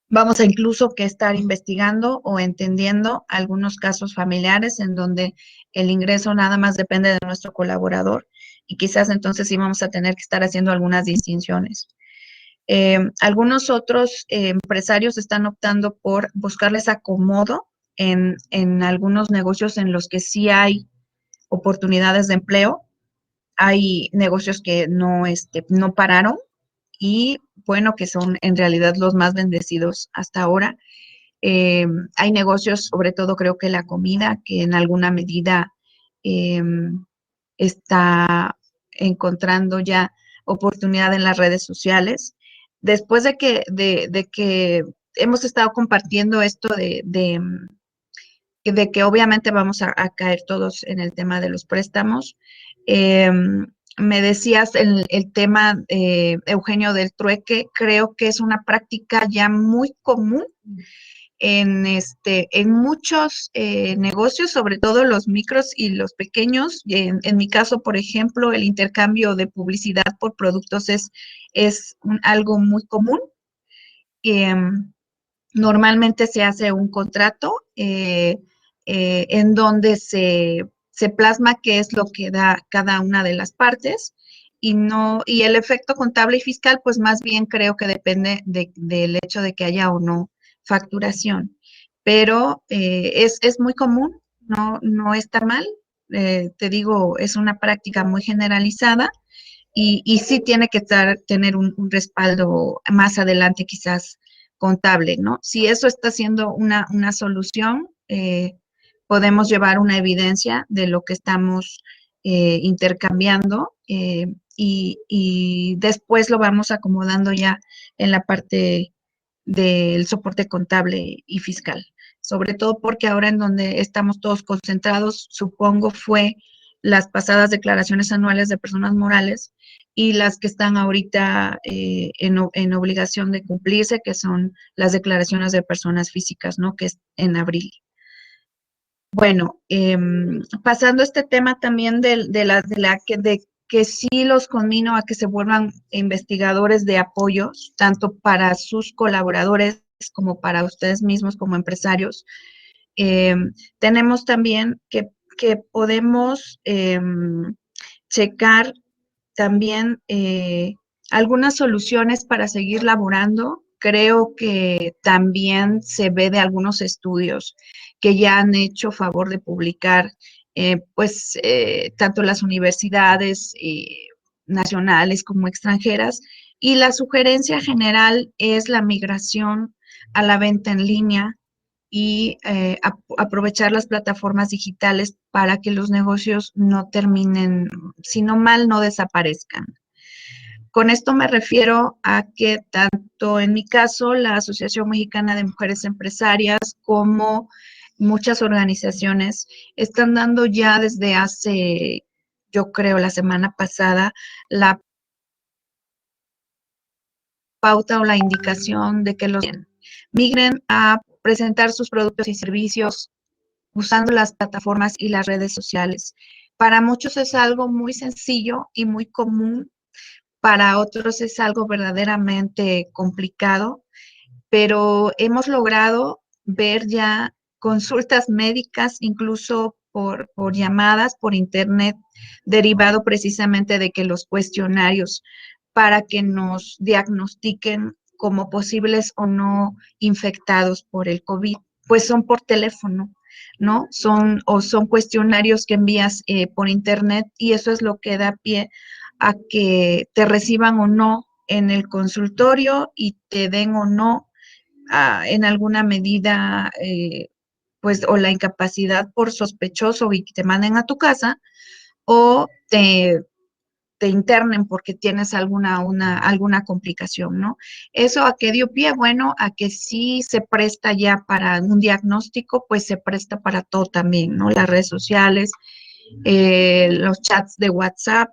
vamos a incluso que estar investigando o entendiendo algunos casos familiares en donde el ingreso nada más depende de nuestro colaborador y quizás entonces sí vamos a tener que estar haciendo algunas distinciones. Algunos otros empresarios están optando por buscarles acomodo en algunos negocios en los que sí hay oportunidades de empleo. Hay negocios que no pararon y bueno, que son en realidad los más bendecidos hasta ahora. Eh, Hay negocios, sobre todo creo que la comida, que en alguna medida eh, está encontrando ya oportunidad en las redes sociales. Después de que hemos estado compartiendo esto de que obviamente vamos a caer todos en el tema de los préstamos. Me decías el tema, Eugenio, del trueque. Creo que es una práctica ya muy común en muchos negocios, sobre todo los micros y los pequeños. En mi caso, por ejemplo, el intercambio de publicidad por productos es algo muy común. Normalmente se hace un contrato en donde se plasma qué es lo que da cada una de las partes y el efecto contable y fiscal, pues más bien creo que depende del hecho de que haya o no facturación. Pero es muy común, no está mal. Te digo, es una práctica muy generalizada y sí tiene que tener un respaldo más adelante quizás contable, ¿no? Si eso está siendo una solución, podemos llevar una evidencia de lo que estamos intercambiando y después lo vamos acomodando ya en la parte del soporte contable y fiscal. Sobre todo porque ahora en donde estamos todos concentrados, supongo, fue las pasadas declaraciones anuales de personas morales y las que están ahorita en obligación de cumplirse, que son las declaraciones de personas físicas, ¿no? Que es en abril. Bueno, pasando a este tema también de que sí los conmino a que se vuelvan investigadores de apoyos, tanto para sus colaboradores como para ustedes mismos como empresarios. Tenemos también que podemos checar también algunas soluciones para seguir laborando. Creo que también se ve de algunos estudios que ya han hecho favor de publicar, tanto las universidades nacionales como extranjeras, y la sugerencia general es la migración a la venta en línea y aprovechar las plataformas digitales para que los negocios no terminen, si no mal, no desaparezcan. Con esto me refiero a que tanto en mi caso, la Asociación Mexicana de Mujeres Empresarias, como muchas organizaciones están dando ya desde hace, yo creo, la semana pasada, la pauta o la indicación de que los migren a presentar sus productos y servicios usando las plataformas y las redes sociales. Para muchos es algo muy sencillo y muy común, para otros es algo verdaderamente complicado, pero hemos logrado ver ya consultas médicas, incluso por llamadas, por internet, derivado precisamente de que los cuestionarios para que nos diagnostiquen como posibles o no infectados por el COVID, pues son por teléfono, ¿no? Son cuestionarios que envías por internet y eso es lo que da pie a que te reciban o no en el consultorio y te den o no en alguna medida, pues, o la incapacidad por sospechoso y que te manden a tu casa, o te internen porque tienes alguna complicación, ¿no? ¿Eso a qué dio pie? Bueno, a que sí se presta ya para un diagnóstico, pues se presta para todo también, ¿no? Las redes sociales, los chats de WhatsApp.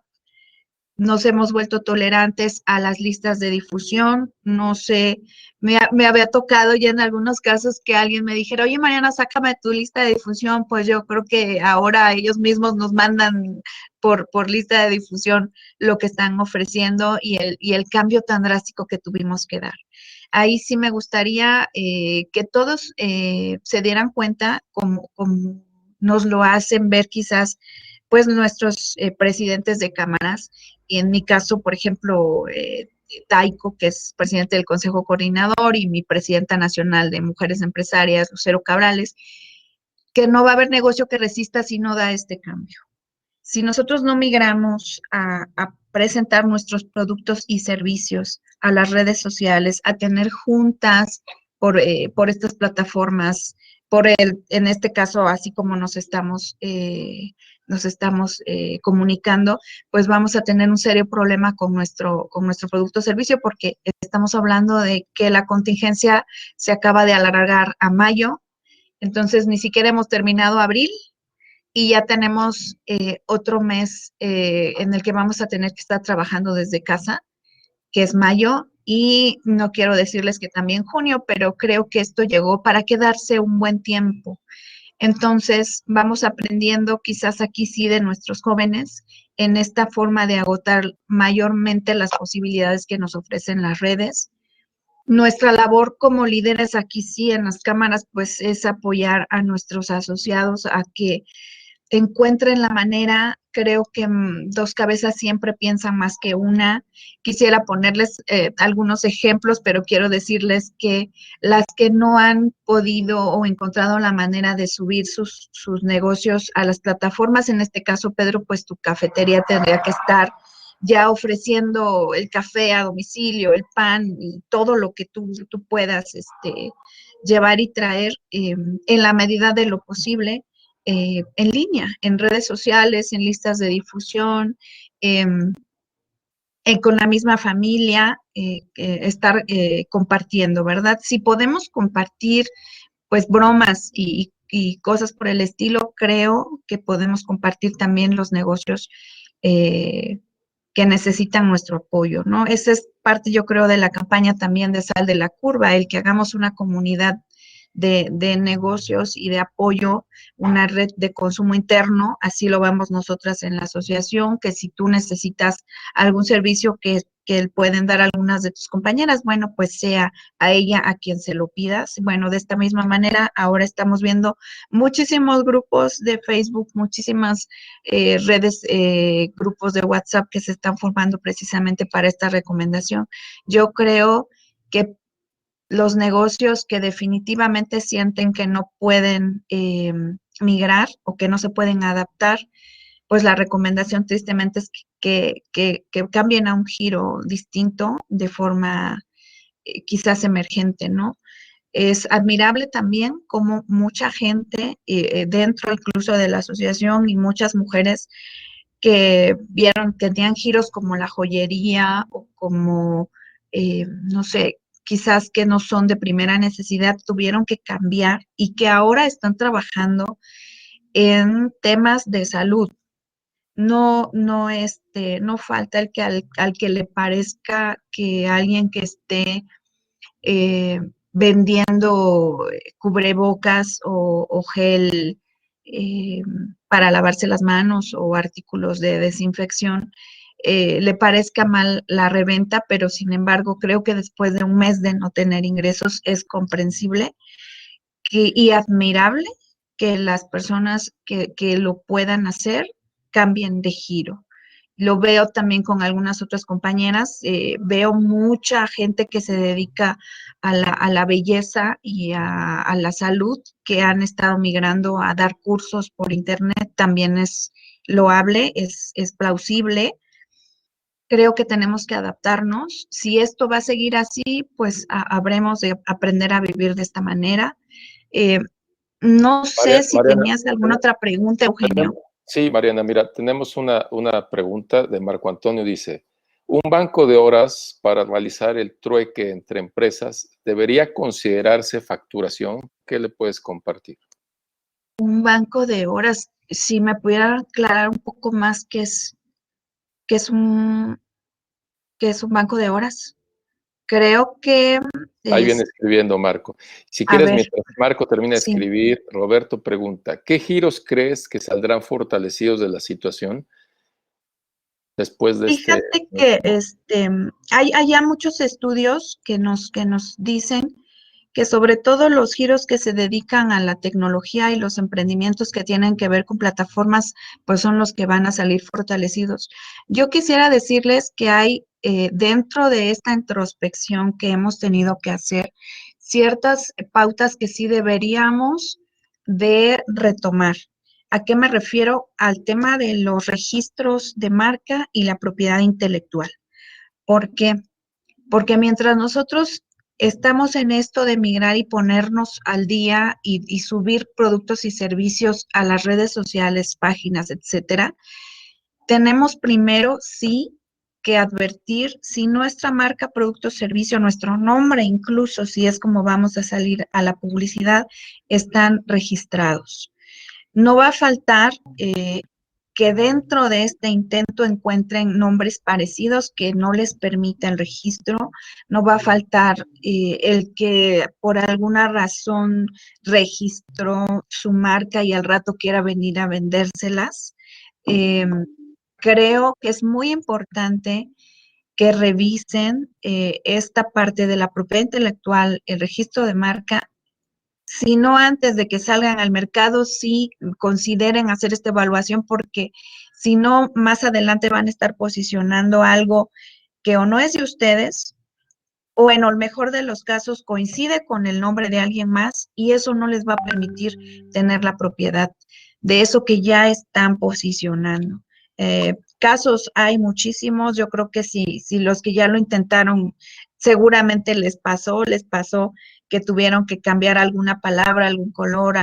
Nos hemos vuelto tolerantes a las listas de difusión. No sé, me había tocado ya en algunos casos que alguien me dijera, oye, Mariana, sácame tu lista de difusión. Pues yo creo que ahora ellos mismos nos mandan por lista de difusión lo que están ofreciendo y el cambio tan drástico que tuvimos que dar. Ahí sí me gustaría que todos se dieran cuenta, como nos lo hacen ver quizás pues nuestros presidentes de cámaras. Y en mi caso, por ejemplo, Taiko, que es presidente del Consejo Coordinador, y mi presidenta nacional de Mujeres Empresarias, Lucero Cabrales, que no va a haber negocio que resista si no da este cambio. Si nosotros no migramos a presentar nuestros productos y servicios a las redes sociales, a tener juntas por estas plataformas, en este caso, así como nos estamos nos estamos comunicando, pues vamos a tener un serio problema con nuestro producto o servicio, porque estamos hablando de que la contingencia se acaba de alargar a mayo, entonces ni siquiera hemos terminado abril y ya tenemos otro mes en el que vamos a tener que estar trabajando desde casa, que es mayo, y no quiero decirles que también junio, pero creo que esto llegó para quedarse un buen tiempo. Entonces, vamos aprendiendo quizás aquí sí de nuestros jóvenes en esta forma de agotar mayormente las posibilidades que nos ofrecen las redes. Nuestra labor como líderes aquí sí en las cámaras, pues es apoyar a nuestros asociados a que encuentren la manera. Creo que dos cabezas siempre piensan más que una. Quisiera ponerles algunos ejemplos, pero quiero decirles que las que no han podido o encontrado la manera de subir sus negocios a las plataformas, en este caso, Pedro, pues tu cafetería tendría que estar ya ofreciendo el café a domicilio, el pan y todo lo que tú puedas llevar y traer en la medida de lo posible. En línea, en redes sociales, en listas de difusión, con la misma familia, estar compartiendo, ¿verdad? Si podemos compartir, pues, bromas y cosas por el estilo, creo que podemos compartir también los negocios que necesitan nuestro apoyo, ¿no? Esa es parte, yo creo, de la campaña también de Sal de la Curva, el que hagamos una comunidad de negocios y de apoyo, una red de consumo interno, así lo vemos nosotras en la asociación, que si tú necesitas algún servicio que pueden dar algunas de tus compañeras, bueno, pues sea a ella a quien se lo pidas. Bueno, de esta misma manera, ahora estamos viendo muchísimos grupos de Facebook, muchísimas redes, grupos de WhatsApp que se están formando precisamente para esta recomendación. Yo creo que los negocios que definitivamente sienten que no pueden migrar o que no se pueden adaptar, pues la recomendación tristemente es que cambien a un giro distinto de forma quizás emergente, ¿no? Es admirable también como mucha gente dentro incluso de la asociación y muchas mujeres que vieron que tenían giros como la joyería o como, no sé, quizás que no son de primera necesidad, tuvieron que cambiar y que ahora están trabajando en temas de salud. No falta el que al que le parezca que alguien que esté eh, vendiendo cubrebocas o gel eh, para lavarse las manos o artículos de desinfección, le parezca mal la reventa, pero sin embargo creo que después de un mes de no tener ingresos es comprensible y admirable que las personas que lo puedan hacer cambien de giro. Lo veo también con algunas otras compañeras, veo mucha gente que se dedica a la belleza y a la salud, que han estado migrando a dar cursos por internet, también es loable, es plausible. Creo que tenemos que adaptarnos. Si esto va a seguir así, pues habremos de aprender a vivir de esta manera. Eh, no sé si Mariana, tenías alguna otra pregunta, Eugenio. sí, Mariana, mira, tenemos una pregunta de Marco Antonio, dice, ¿un banco de horas para realizar el trueque entre empresas debería considerarse facturación? ¿Qué le puedes compartir? Un banco de horas, si me pudiera aclarar un poco más qué es un, qué es un banco de horas. Creo que Ahí viene es, escribiendo Marco. Si a quieres, ver, mientras Marco termina de sí. escribir, Roberto pregunta, ¿qué giros crees que saldrán fortalecidos de la situación después de este? Fíjate que hay ya muchos estudios que nos dicen que sobre todo los giros que se dedican a la tecnología y los emprendimientos que tienen que ver con plataformas, pues son los que van a salir fortalecidos. Yo quisiera decirles que hay dentro de esta introspección que hemos tenido que hacer ciertas pautas que sí deberíamos de retomar. ¿A qué me refiero? Al tema de los registros de marca y la propiedad intelectual. ¿Por qué? Porque mientras nosotros estamos en esto de migrar y ponernos al día y subir productos y servicios a las redes sociales, páginas, etcétera. Tenemos primero, sí, que advertir si nuestra marca, producto, servicio, nuestro nombre, incluso si es como vamos a salir a la publicidad, están registrados. No va a faltar que dentro de este intento encuentren nombres parecidos que no les permita el registro. No va a faltar el que por alguna razón registró su marca y al rato quiera venir a vendérselas. Creo que es muy importante que revisen esta parte de la propiedad intelectual, el registro de marca, si no antes de que salgan al mercado, sí consideren hacer esta evaluación, porque si no, más adelante van a estar posicionando algo que o no es de ustedes, o en el mejor de los casos coincide con el nombre de alguien más, y eso no les va a permitir tener la propiedad de eso que ya están posicionando. Casos hay muchísimos, yo creo que si los que ya lo intentaron, seguramente les pasó que tuvieron que cambiar alguna palabra, algún color,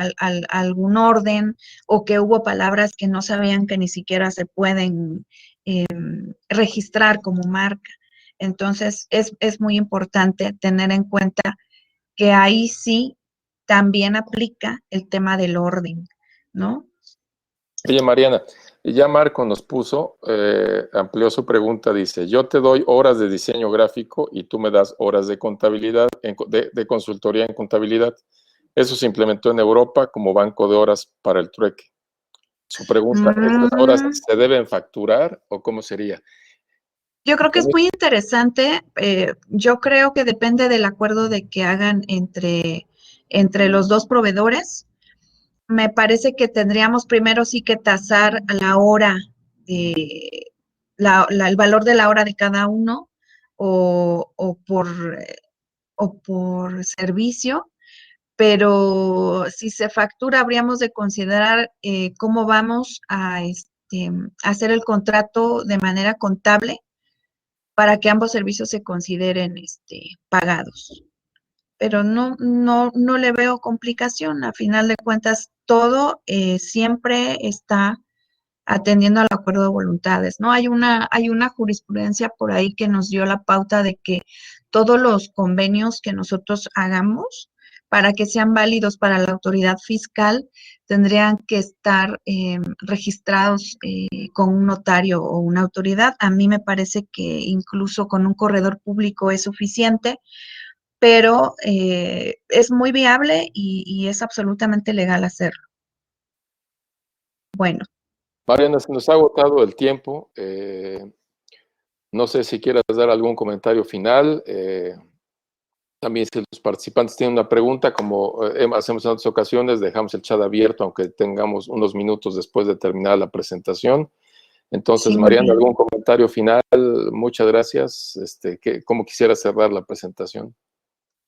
algún orden, o que hubo palabras que no sabían que ni siquiera se pueden registrar como marca. Entonces, es muy importante tener en cuenta que ahí sí también aplica el tema del orden, ¿no? Oye, Mariana, ya Marco nos puso, amplió su pregunta, dice, yo te doy horas de diseño gráfico y tú me das horas de contabilidad, de consultoría en contabilidad. Eso se implementó en Europa como banco de horas para el trueque. Su pregunta, ¿estas horas se deben facturar o cómo sería? Yo creo que es muy interesante. Yo creo que depende del acuerdo de que hagan entre los dos proveedores. Me parece que tendríamos primero sí que tasar la hora, de, el valor de la hora de cada uno o por servicio, pero si se factura habríamos de considerar cómo vamos a hacer el contrato de manera contable para que ambos servicios se consideren pagados. Pero no le veo complicación. A final de cuentas, todo siempre está atendiendo al acuerdo de voluntades, ¿no? Hay una jurisprudencia por ahí que nos dio la pauta de que todos los convenios que nosotros hagamos, para que sean válidos para la autoridad fiscal, tendrían que estar registrados con un notario o una autoridad. A mí me parece que incluso con un corredor público es suficiente, pero es muy viable y es absolutamente legal hacerlo. Bueno. Mariana, se nos ha agotado el tiempo. No sé si quieras dar algún comentario final. También si los participantes tienen una pregunta, como hacemos en otras ocasiones, dejamos el chat abierto, aunque tengamos unos minutos después de terminar la presentación. Entonces, Sí, Mariana, ¿algún comentario final? Muchas gracias. ¿Cómo quisiera cerrar la presentación?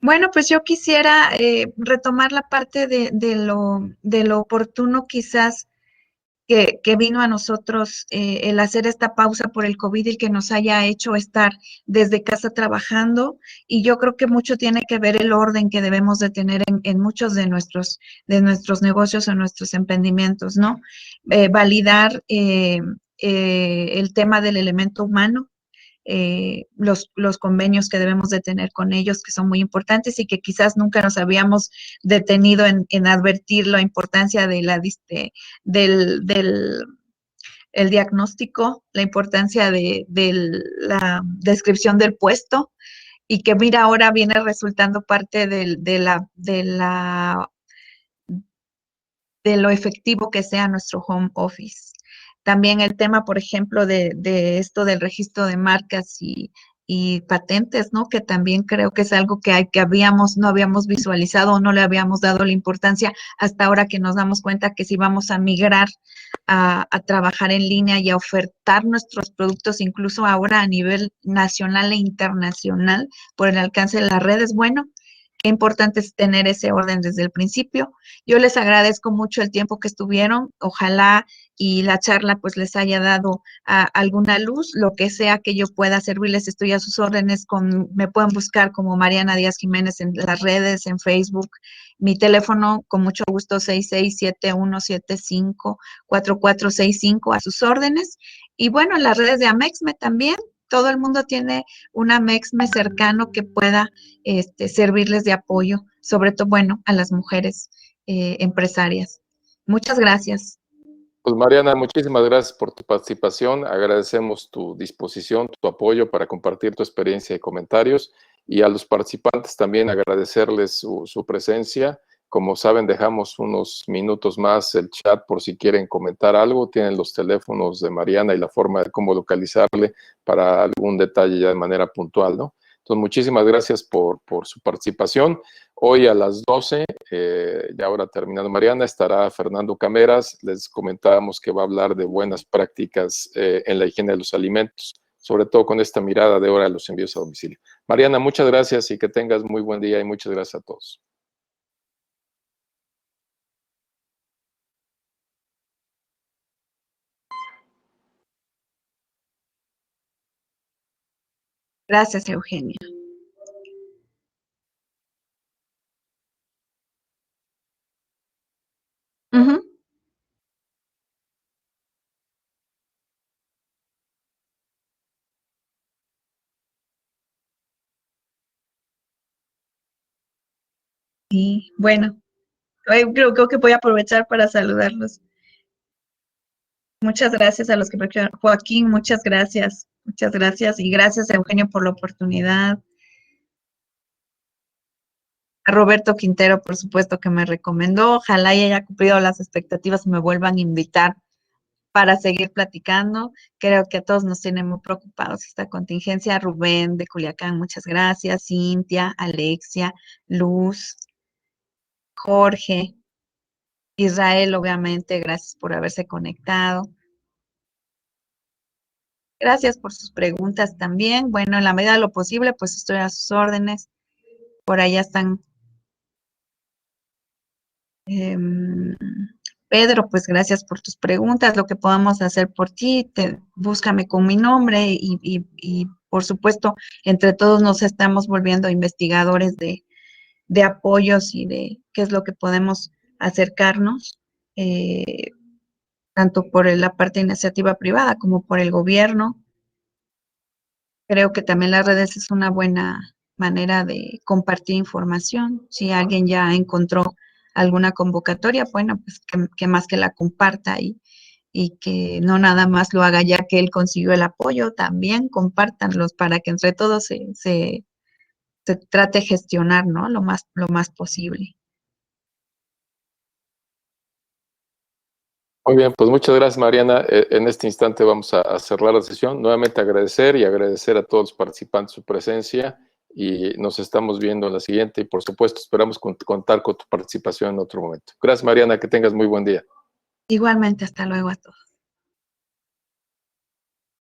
Bueno, pues yo quisiera retomar la parte de lo oportuno quizás que vino a nosotros el hacer esta pausa por el COVID y que nos haya hecho estar desde casa trabajando. Y yo creo que mucho tiene que ver el orden que debemos de tener en muchos de nuestros negocios o nuestros emprendimientos, ¿no? Validar el tema del elemento humano, los convenios que debemos de tener con ellos, que son muy importantes y que quizás nunca nos habíamos detenido en advertir la importancia de del el diagnóstico, la importancia de la descripción del puesto, y que mira, ahora viene resultando parte de lo efectivo que sea nuestro home office. También el tema, por ejemplo, de esto del registro de marcas y patentes, ¿no? Que también creo que es algo que no habíamos visualizado o no le habíamos dado la importancia hasta ahora que nos damos cuenta que si vamos a migrar a trabajar en línea y a ofertar nuestros productos, incluso ahora a nivel nacional e internacional, por el alcance de las redes, bueno, qué importante es tener ese orden desde el principio. Yo les agradezco mucho el tiempo que estuvieron. Ojalá y la charla pues les haya dado alguna luz, lo que sea que yo pueda servirles, estoy a sus órdenes. Me pueden buscar como Mariana Díaz Jiménez en las redes, en Facebook. Mi teléfono, con mucho gusto, 6671754465, a sus órdenes. Y bueno, en las redes de Amexme también, todo el mundo tiene un Amexme cercano que pueda servirles de apoyo, sobre todo, bueno, a las mujeres empresarias. Muchas gracias. Pues Mariana, muchísimas gracias por tu participación. Agradecemos tu disposición, tu apoyo para compartir tu experiencia y comentarios. Y a los participantes también agradecerles su presencia. Como saben, dejamos unos minutos más el chat por si quieren comentar algo. Tienen los teléfonos de Mariana y la forma de cómo localizarle para algún detalle ya de manera puntual, ¿no? Entonces, muchísimas gracias por su participación. Hoy a las 12, ya ahora terminando Mariana, estará Fernando Cameras. Les comentábamos que va a hablar de buenas prácticas en la higiene de los alimentos, sobre todo con esta mirada de ahora de los envíos a domicilio. Mariana, muchas gracias y que tengas muy buen día y muchas gracias a todos. Gracias, Eugenia. Uh-huh. Y bueno, creo que voy a aprovechar para saludarlos. Muchas gracias a los que Joaquín, muchas gracias. Muchas gracias. Y gracias a Eugenio por la oportunidad. A Roberto Quintero, por supuesto, que me recomendó. Ojalá y haya cumplido las expectativas y me vuelvan a invitar para seguir platicando. Creo que a todos nos tiene muy preocupados esta contingencia. Rubén de Culiacán, muchas gracias. Cintia, Alexia, Luz, Jorge, Israel, obviamente, gracias por haberse conectado. Gracias por sus preguntas también. Bueno, en la medida de lo posible, pues estoy a sus órdenes. Por allá están. Pedro, pues gracias por tus preguntas. Lo que podamos hacer por ti, búscame con mi nombre y por supuesto, entre todos nos estamos volviendo investigadores de apoyos y de qué es lo que podemos acercarnos, tanto por la parte de iniciativa privada como por el gobierno. Creo que también las redes es una buena manera de compartir información. Si alguien ya encontró alguna convocatoria, bueno, pues que más que la comparta y que no nada más lo haga ya que él consiguió el apoyo, también compártanlos para que entre todos se trate de gestionar, ¿no? Lo más posible. Muy bien, pues muchas gracias, Mariana. En este instante vamos a cerrar la sesión. Nuevamente agradecer a todos los participantes su presencia y nos estamos viendo en la siguiente y por supuesto esperamos contar con tu participación en otro momento. Gracias, Mariana, que tengas muy buen día. Igualmente, hasta luego a todos.